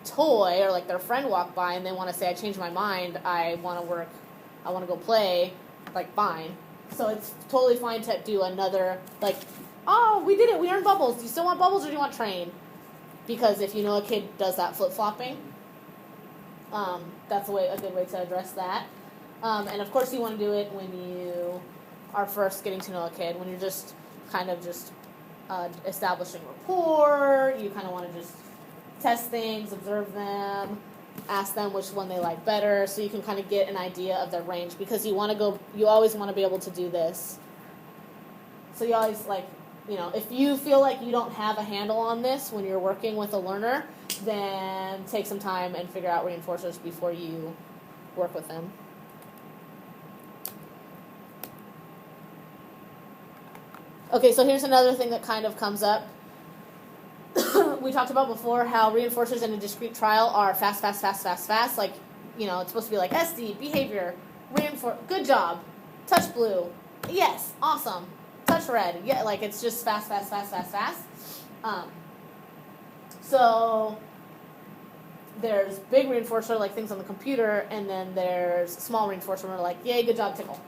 toy, or like their friend walked by and they want to say, I changed my mind, I want to go play, like fine. So it's totally fine to do another, like, oh, we did it, we earned bubbles. Do you still want bubbles or do you want train? Because if you know a kid does that flip-flopping, that's a good way to address that. And of course you want to do it when you are first getting to know a kid, when you're just kind of establishing rapport. You kind of want to just test things, observe them, ask them which one they like better, so you can kind of get an idea of their range, because you always want to be able to do this. So you always if you feel like you don't have a handle on this when you're working with a learner, then take some time and figure out reinforcers before you work with them. Okay, so here's another thing that kind of comes up. We talked about before how reinforcers in a discrete trial are fast. Like, it's supposed to be like SD, behavior, good job, touch blue, yes, awesome, touch red, yeah, like it's just fast. So there's big reinforcer, like things on the computer, and then there's small reinforcer, like, yay, good job, tickle.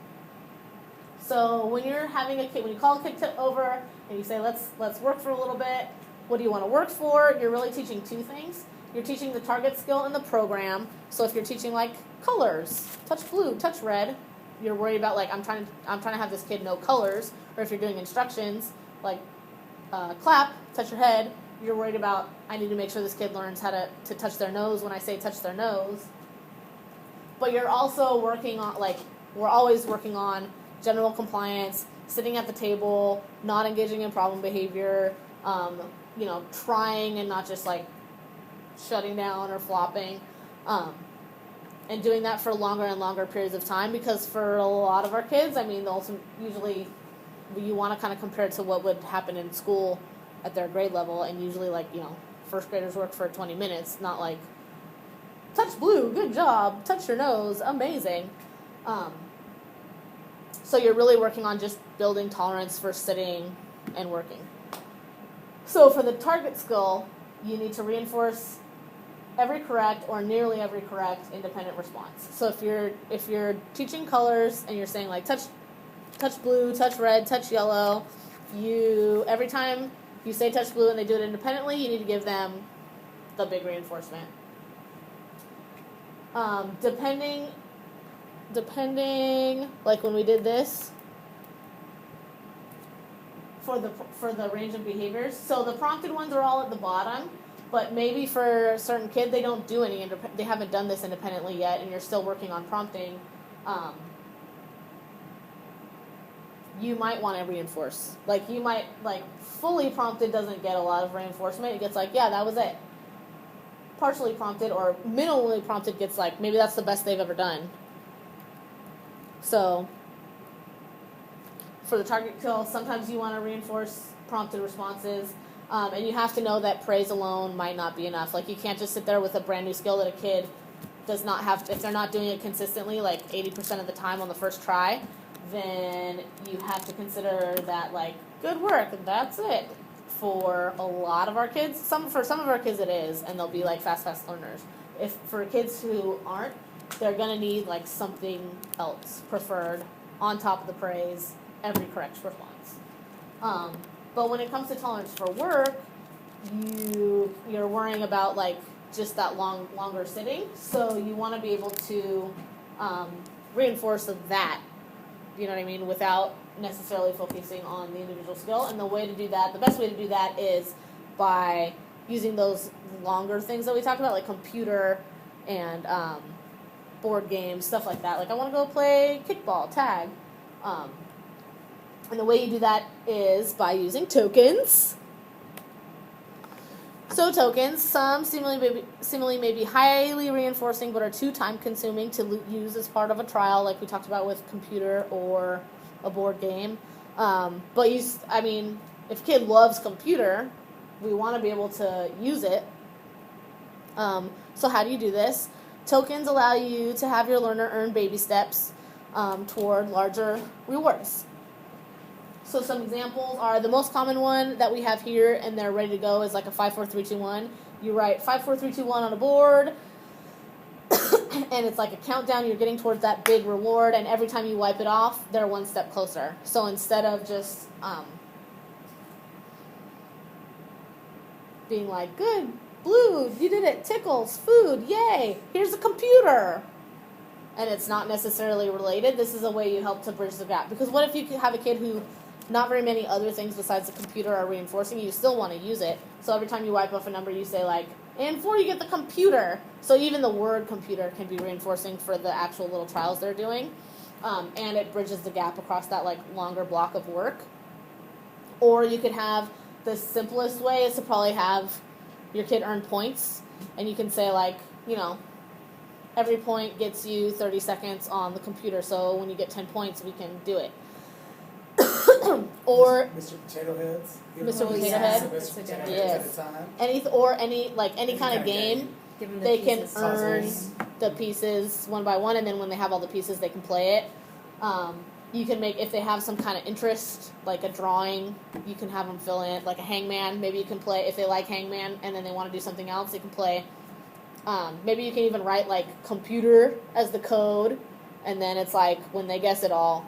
So when you're having a kid, when you call a kid over and you say, let's work for a little bit, what do you want to work for? You're really teaching two things. You're teaching the target skill in the program. So if you're teaching like colors, touch blue, touch red, you're worried about like I'm trying to have this kid know colors. Or if you're doing instructions like clap, touch your head, you're worried about I need to make sure this kid learns how to touch their nose when I say touch their nose. But you're also working on, like, we're always working on general compliance, sitting at the table, not engaging in problem behavior, trying and not just like shutting down or flopping, and doing that for longer and longer periods of time, because for a lot of our kids, usually you want to kind of compare it to what would happen in school at their grade level, and usually first graders work for 20 minutes, not like touch blue, good job, touch your nose, amazing. So you're really working on just building tolerance for sitting and working. So for the target skill, you need to reinforce every correct or nearly every correct independent response. So if you're teaching colors and you're saying like touch blue, touch red, touch yellow, every time you say touch blue and they do it independently, you need to give them the big reinforcement. Depending, like when we did this, for the range of behaviors. So the prompted ones are all at the bottom, but maybe for a certain kid they don't do they haven't done this independently yet, and you're still working on prompting. You might want to reinforce. Like you might fully prompted doesn't get a lot of reinforcement. It gets like, yeah, that was it. Partially prompted or minimally prompted gets like, maybe that's the best they've ever done. So for the target kill, sometimes you want to reinforce prompted responses, and you have to know that praise alone might not be enough. Like you can't just sit there with a brand new skill that a kid does not have to, if they're not doing it consistently, like 80% of the time on the first try, then you have to consider that like, good work, and that's it. For a lot of our kids, for some of our kids it is, and they'll be like fast learners. If for kids who aren't, they're gonna need like something else preferred on top of the praise, every correct response. But when it comes to tolerance for work, you're worrying about like just that longer sitting. So you want to be able to reinforce that, you know what I mean, without necessarily focusing on the individual skill. And the way to do that, the best way to do that is by using those longer things that we talked about, like computer and board games, stuff like that. Like, I want to go play kickball, tag. And the way you do that is by using tokens. So tokens, some seemingly may be highly reinforcing but are too time-consuming to use as part of a trial, like we talked about with computer or a board game. But if a kid loves computer, we want to be able to use it. So how do you do this? Tokens allow you to have your learner earn baby steps toward larger rewards. So some examples are, the most common one that we have here and they're ready to go is like a 5, 4, 3, 2, 1. You write 5, 4, 3, 2, 1 on a board, and it's like a countdown. You're getting towards that big reward, and every time you wipe it off, they're one step closer. So instead of just being like, good, blue, you did it, tickles, food, yay, here's a computer, and it's not necessarily related, this is a way you help to bridge the gap. Because what if you have a kid who not very many other things besides the computer are reinforcing, you still want to use it. So every time you wipe off a number, you say like, and 4, you get the computer. So even the word computer can be reinforcing for the actual little trials they're doing. And it bridges the gap across that like longer block of work. Or you could have, the simplest way is to probably have your kid earn points. And you can say like, every point gets you 30 seconds on the computer. So when you get 10 points, we can do it. Or Mr. Potato Heads. Mr. Potato Head. Mr. Potato Heads Yes. at a time. Any kind of game, Give them the they can pieces. earn Puzzles. the pieces one by one, and then when they have all the pieces, they can play it. You can make, if they have some kind of interest, like a drawing, you can have them fill in, like a hangman. Maybe you can play, if they like hangman and then they want to do something else, they can play. Maybe you can even write like computer as the code, and then it's like when they guess it all,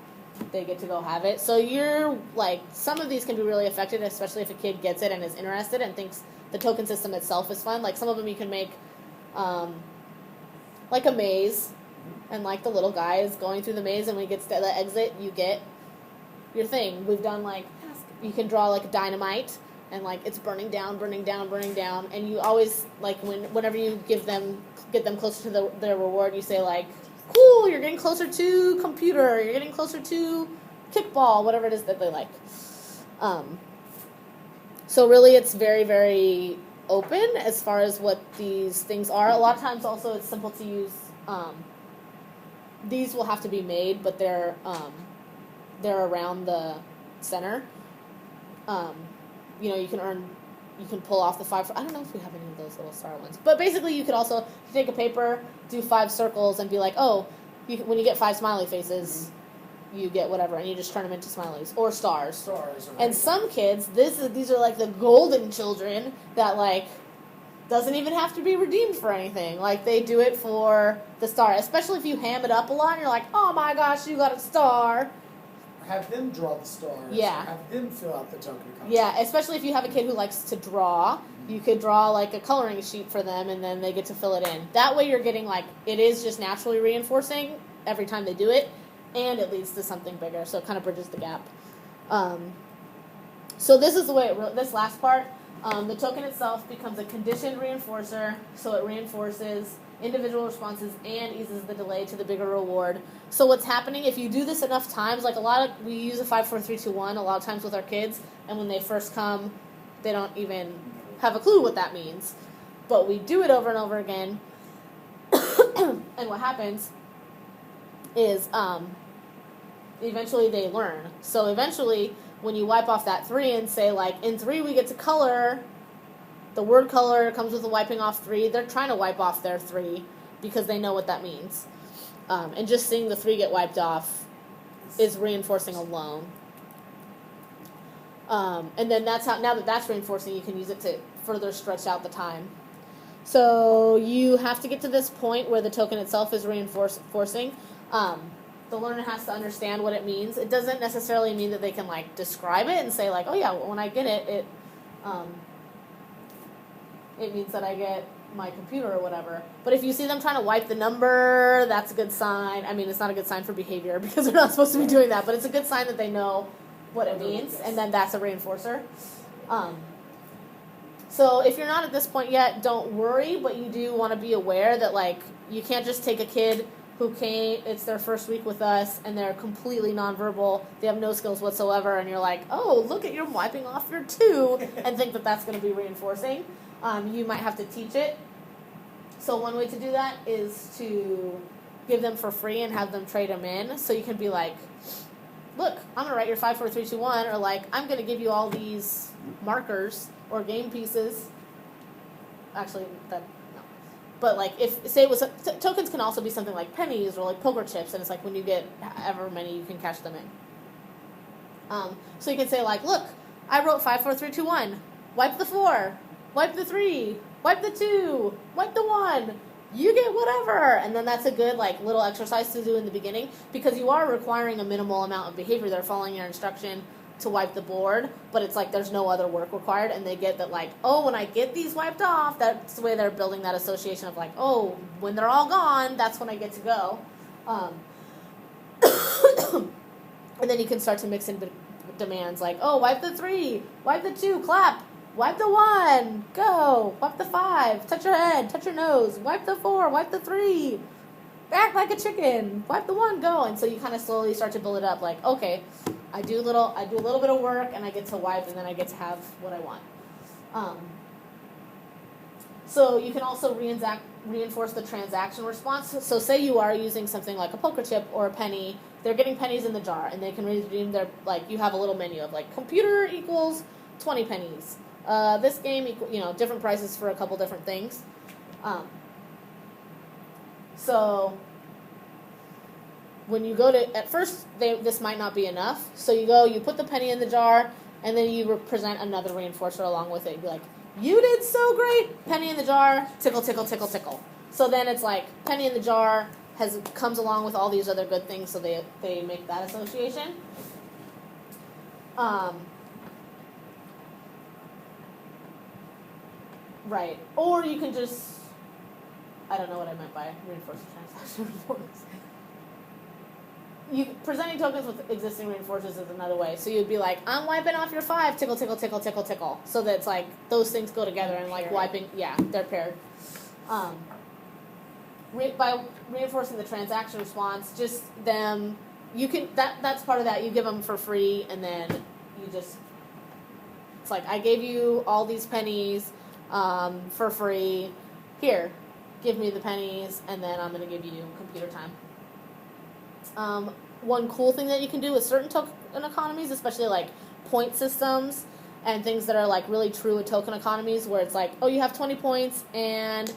they get to go have it. So you're like, some of these can be really effective, especially if a kid gets it and is interested and thinks the token system itself is fun. Like some of them you can make like a maze, and like the little guy is going through the maze, and when he gets to the exit, you get your thing. We've done like, you can draw like dynamite, and like it's burning down, and you always like whenever you get them closer to their reward, you say like, cool, you're getting closer to computer, you're getting closer to kickball, whatever it is that they like. So really it's very, very open as far as what these things are. A lot of times also it's simple to use. These will have to be made, but they're around the center. You can pull off the 5. I don't know if we have any of those little star ones, but basically you could also take a paper, do 5 circles, and be like, oh, when you get 5 smiley faces, you get whatever, and you just turn them into smileys or stars. Stars. And some kids, these are like the golden children that like doesn't even have to be redeemed for anything. Like they do it for the star, especially if you ham it up a lot. And you're like, oh my gosh, you got a star. Have them draw the stars. Yeah. Have them fill out the token content. Yeah, especially if you have a kid who likes to draw, you could draw like a coloring sheet for them, and then they get to fill it in. That way you're getting like, it is just naturally reinforcing every time they do it, and it leads to something bigger, so it kind of bridges the gap. So this is the way, this last part, the token itself becomes a conditioned reinforcer, so it reinforces individual responses and eases the delay to the bigger reward. So what's happening, if you do this enough times, like we use a 5, 4, 3, 2, 1 a lot of times with our kids, and when they first come, they don't even have a clue what that means. But we do it over and over again, and what happens is eventually they learn. So eventually, when you wipe off that 3 and say, like, in 3 we get to color, the word color comes with a wiping off 3. They're trying to wipe off their 3 because they know what that means. And just seeing the 3 get wiped off is reinforcing alone. And then now that that's reinforcing, you can use it to further stretch out the time. So you have to get to this point where the token itself is reinforcing. The learner has to understand what it means. It doesn't necessarily mean that they can like describe it and say like, oh yeah, when I get it, it means that I get my computer or whatever. But if you see them trying to wipe the number, that's a good sign. I mean, it's not a good sign for behavior because they're not supposed to be doing that, but it's a good sign that they know what it means, and then that's a reinforcer. So if you're not at this point yet, don't worry, but you do want to be aware that, like, you can't just take a kid who came, it's their first week with us, and they're completely nonverbal, they have no skills whatsoever, and you're like, oh, look at you wiping off your 2, and think that that's going to be reinforcing. You might have to teach it. So one way to do that is to give them for free and have them trade them in. So you can be like, look, I'm going to write your 5, 4, 3, 2, 1, or like, I'm going to give you all these markers or game pieces. Actually, no. But like, if, say it was, tokens can also be something like pennies or like poker chips, and it's like when you get however many, you can cash them in. So you can say like, look, I wrote 5, 4, 3, 2, 1. Wipe the 4. Wipe the 3. Wipe the 2. Wipe the 1. You get whatever. And then that's a good like little exercise to do in the beginning, because you are requiring a minimal amount of behavior. They're following your instruction to wipe the board, but it's like there's no other work required, and they get that like, oh, when I get these wiped off, that's the way they're building that association of like, oh, when they're all gone, that's when I get to go. And then you can start to mix in demands like, oh, wipe the 3, wipe the 2, clap, wipe the 1, go, wipe the 5, touch your head, touch your nose, wipe the 4, wipe the 3, act like a chicken, wipe the 1, go. And so you kind of slowly start to build it up like, okay, I do a little bit of work, and I get to wipe, and then I get to have what I want. So you can also reinforce the transaction response. So say you are using something like a poker chip or a penny. They're getting pennies in the jar, and they can redeem their, like, you have a little menu of like, computer equals 20 pennies. This game different prices for a couple different things. So when you go to, at first, this might not be enough. So you put the penny in the jar, and then you present another reinforcer along with it. You'd be like, you did so great! Penny in the jar, tickle, tickle, tickle, tickle. So then it's like, penny in the jar comes along with all these other good things, so they make that association. Right. Or you can just, I don't know what I meant by reinforcing transaction response. Presenting tokens with existing reinforcers is another way. So you'd be like, I'm wiping off your 5, tickle, tickle, tickle, tickle, tickle. So that it's like, those things go together and like wiping, yeah, they're paired. By reinforcing the transaction response, just them, you can, that's part of that. You give them for free, and then you just, it's like, I gave you all these pennies for free. Here, give me the pennies, and then I'm going to give you computer time. One cool thing that you can do with certain token economies, especially like point systems and things that are like really true with token economies, where it's like, oh, you have 20 points, and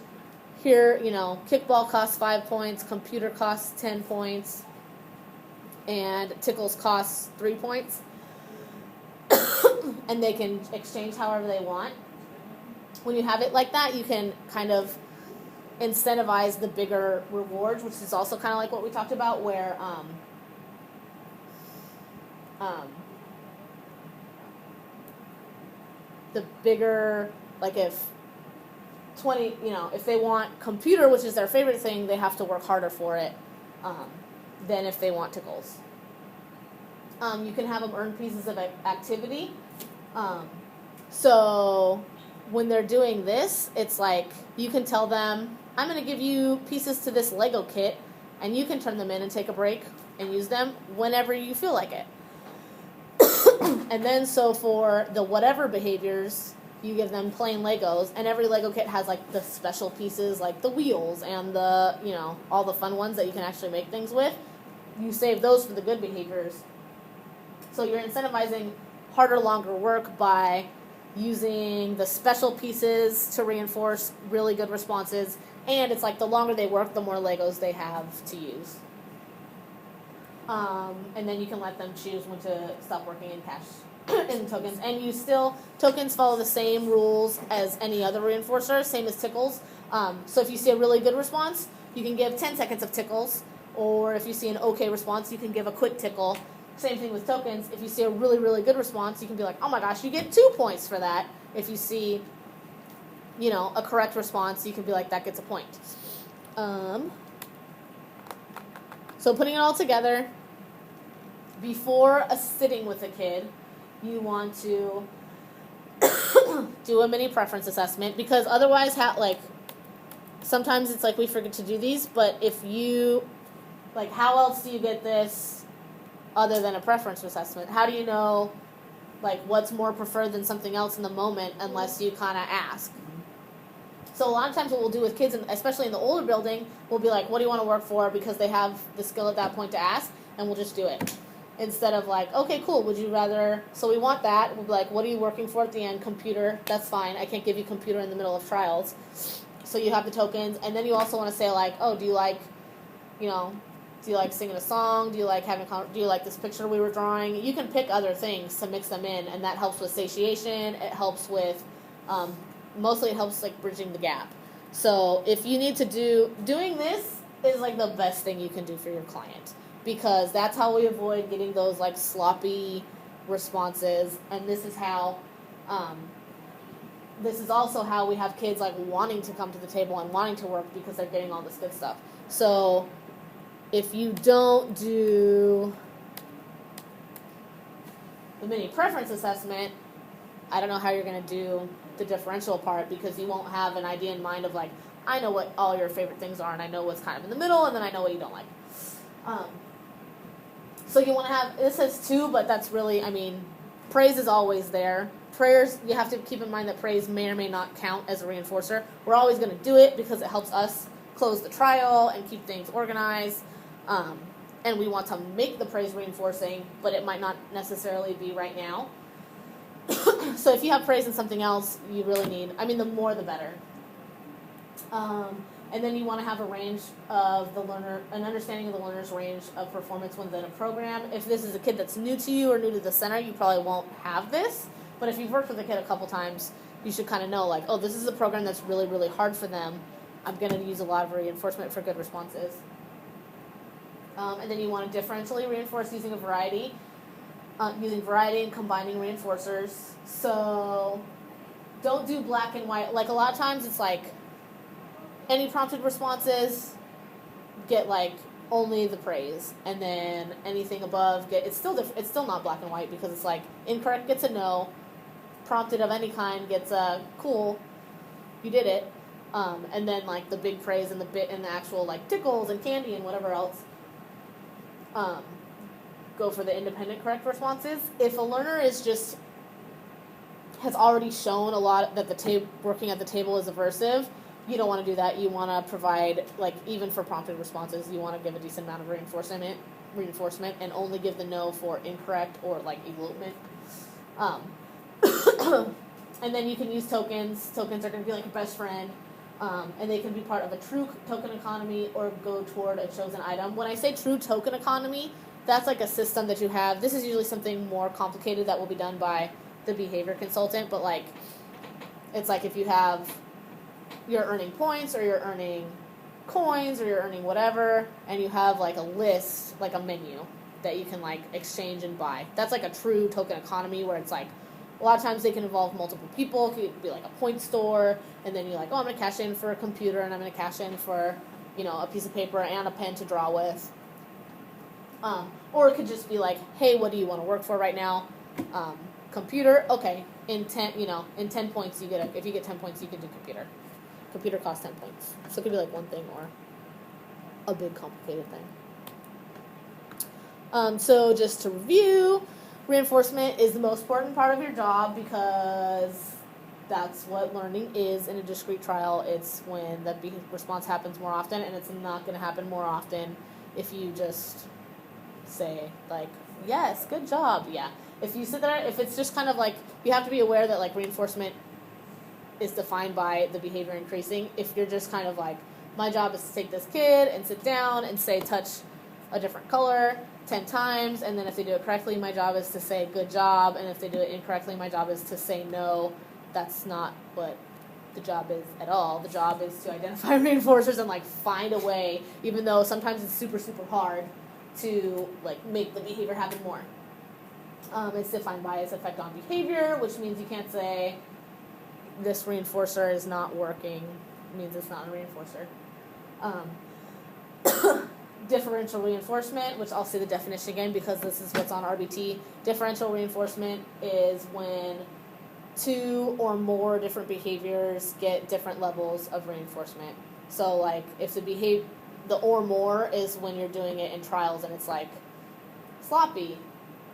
here, kickball costs 5 points, computer costs 10 points, and tickles costs 3 points. And they can exchange however they want. When you have it like that, you can kind of incentivize the bigger rewards, which is also kind of like what we talked about, where the bigger, like if 20, if they want computer, which is their favorite thing, they have to work harder for it than if they want tickles. You can have them earn pieces of activity. So when they're doing this, it's like you can tell them, I'm going to give you pieces to this Lego kit, and you can turn them in and take a break and use them whenever you feel like it. And then so for the whatever behaviors, you give them plain Legos, and every Lego kit has like the special pieces, like the wheels and the, all the fun ones that you can actually make things with. You save those for the good behaviors. So you're incentivizing harder, longer work by using the special pieces to reinforce really good responses, and it's like the longer they work, the more Legos they have to use. And then you can let them choose when to stop working in cash in tokens. And tokens follow the same rules as any other reinforcer, same as tickles. So if you see a really good response, you can give 10 seconds of tickles, or if you see an okay response, you can give a quick tickle. Same thing with tokens. If you see a really, really good response, you can be like, oh my gosh, you get 2 points for that. If you see a correct response, you can be like, that gets a point. So putting it all together, before a sitting with a kid, you want to do a mini preference assessment, because otherwise, sometimes it's like we forget to do these, but if you, how else do you get this other than a preference assessment? How do you know, what's more preferred than something else in the moment unless you kind of ask? So a lot of times what we'll do with kids, and especially in the older building, we'll be like, what do you want to work for? Because they have the skill at that point to ask, and we'll just do it. Instead of okay, cool, would you rather, so we want that, we'll be like, what are you working for at the end? Computer, that's fine. I can't give you computer in the middle of trials. So you have the tokens, and then you also want to say do you like singing a song? Do you like do you like this picture we were drawing? You can pick other things to mix them in, and that helps with satiation. It helps with, mostly it helps bridging the gap. So if you need to doing this is the best thing you can do for your client, because that's how we avoid getting those sloppy responses, and this is how, this is also how we have kids wanting to come to the table and wanting to work because they're getting all this good stuff. So if you don't do the mini preference assessment, I don't know how you're going to do the differential part, because you won't have an idea in mind of I know what all your favorite things are, and I know what's kind of in the middle, and then I know what you don't like. So you want to have, this says 2, but that's really, praise is always there. Prayers, you have to keep in mind that praise may or may not count as a reinforcer. We're always going to do it because it helps us close the trial and keep things organized. And we want to make the praise reinforcing, but it might not necessarily be right now. So if you have praise in something else, you really need, the more the better. And then you want to have a range of the learner, an understanding of the learner's range of performance within a program. If this is a kid that's new to you or new to the center, you probably won't have this. But if you've worked with a kid a couple times, you should kind of know, this is a program that's really, really hard for them. I'm going to use a lot of reinforcement for good responses. And then you want to differentially reinforce using variety and combining reinforcers. So don't do black and white. A lot of times it's any prompted responses get only the praise, and then anything above it's still not black and white, because it's incorrect gets a no, prompted of any kind gets a cool, you did it, and then the big praise and the actual tickles and candy and whatever else, go for the independent correct responses. If a learner has already shown a lot that working at the table is aversive, you don't want to do that. You want to provide, even for prompted responses, you want to give a decent amount of reinforcement, and only give the no for incorrect or elopement. And then you can use tokens. Tokens are going to be a best friend, and they can be part of a true token economy or go toward a chosen item. When I say true token economy, that's a system that you have. This is usually something more complicated that will be done by the behavior consultant, but it's if you have, you're earning points, or you're earning coins, or you're earning whatever, and you have a list, a menu that you can exchange and buy. That's a true token economy, where it's a lot of times they can involve multiple people. It could be a point store, and then you're I'm going to cash in for a computer, and I'm going to cash in for a piece of paper and a pen to draw with. Or it could just be hey, what do you want to work for right now? Computer, okay. In 10 points you get if you get 10 points you can do computer. Computer costs 10 points. So it could be one thing or a big complicated thing. So just to review, reinforcement is the most important part of your job, because that's what learning is in a discrete trial. It's when the response happens more often, and it's not going to happen more often if you just say yes, good job, yeah. If you sit there, if it's just kind of you have to be aware that reinforcement is defined by the behavior increasing. If you're just kind of my job is to take this kid and sit down and say touch a different color 10 times, and then if they do it correctly, my job is to say good job, and if they do it incorrectly, my job is to say no. That's not what the job is at all. The job is to identify reinforcers and find a way, even though sometimes it's super, super hard to make the behavior happen more. It's defined by its effect on behavior, which means you can't say this reinforcer is not working means it's not a reinforcer. Differential reinforcement, which I'll say the definition again because this is what's on RBT. Differential reinforcement is when two or more different behaviors get different levels of reinforcement. So like if the or more is when you're doing it in trials and it's like sloppy,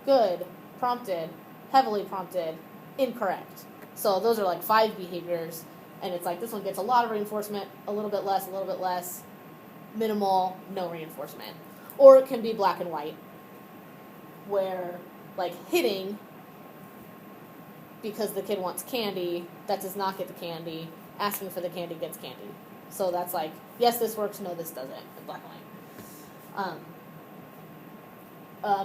good, prompted, heavily prompted, incorrect. So those are like 5 behaviors, and it's like this one gets a lot of reinforcement, a little bit less, minimal, no reinforcement. Or it can be black and white, where like hitting because the kid wants candy, that does not get the candy. Asking for the candy gets candy. So that's like, yes, this works, no, this doesn't, in black and white.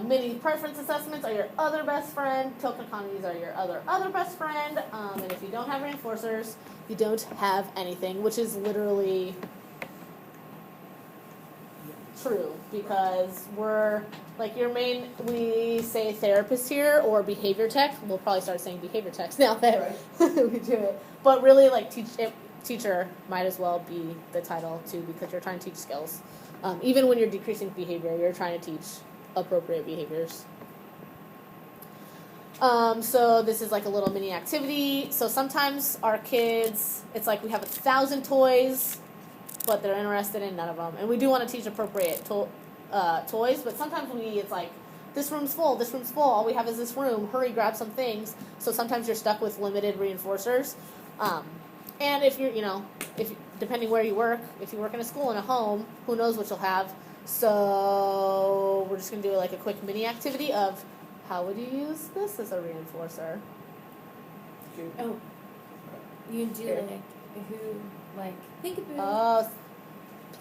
Mini preference assessments are your other best friend. Token economies are your other best friend. And if you don't have reinforcers, you don't have anything, which is literally true, because we're like we say therapist here or behavior tech. We'll probably start saying behavior techs now that we do it. But really, like teacher might as well be the title too, because you're trying to teach skills. Even when you're decreasing behavior, you're trying to teach appropriate behaviors. So this is like a little mini activity. So sometimes our kids, it's like we have 1,000 toys, but they're interested in none of them. And we do want to teach appropriate toys, but sometimes it's like, this room's full, all we have is this room, hurry, grab some things. So sometimes you're stuck with limited reinforcers. And if you're, depending where you work, if you work in a school and a home, who knows what you'll have. So we're just going to do like a quick mini activity of how would you use this as a reinforcer? Oh, you can do like peekaboo. Oh,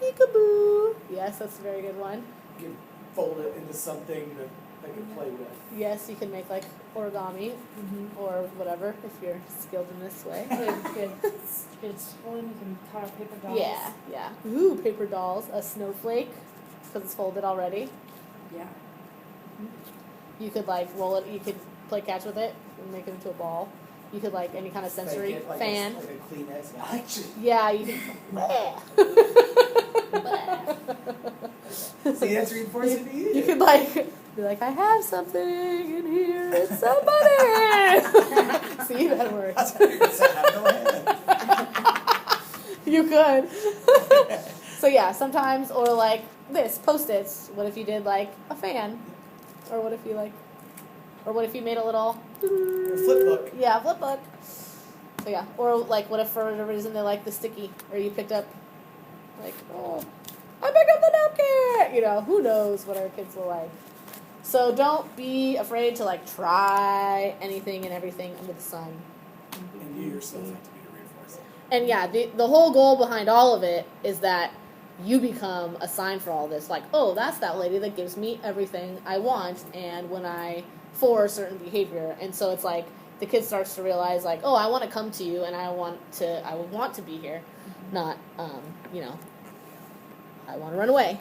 peekaboo. Yes, that's a very good one. You can fold it into something that they can play with. Yes, you can make like origami or whatever if you're skilled in this way. Good spoon. You can cut out paper dolls. Yeah. Ooh, paper dolls. A snowflake, because it's folded already. Yeah. You could like roll it. You could play catch with it and make it into a ball. You could like any kind of sensory Fake it, like fan. Like a Kleenex. Yeah, you can. See, that's reinforcing to you. You could like be like, I have something in here. It's somebody. See, that worked. I thought you were gonna say, I have no hand. You could. So yeah, sometimes, or like this, Post-its. What if you did like a fan? Or what if you made a little flip book. Yeah, flip book. So yeah, or like what if for whatever reason they like the sticky, or you picked up like, oh, I picked up the napkin. Who knows what our kids will like. So don't be afraid to like try anything and everything under the sun. And you yourself have to be a reinforcer. And yeah, the whole goal behind all of it is that you become a sign for all this. Like, oh, that's that lady that gives me everything I want, and when for a certain behavior. And so it's like the kid starts to realize like, oh, I want to come to you, and I would want to be here, not I want to run away.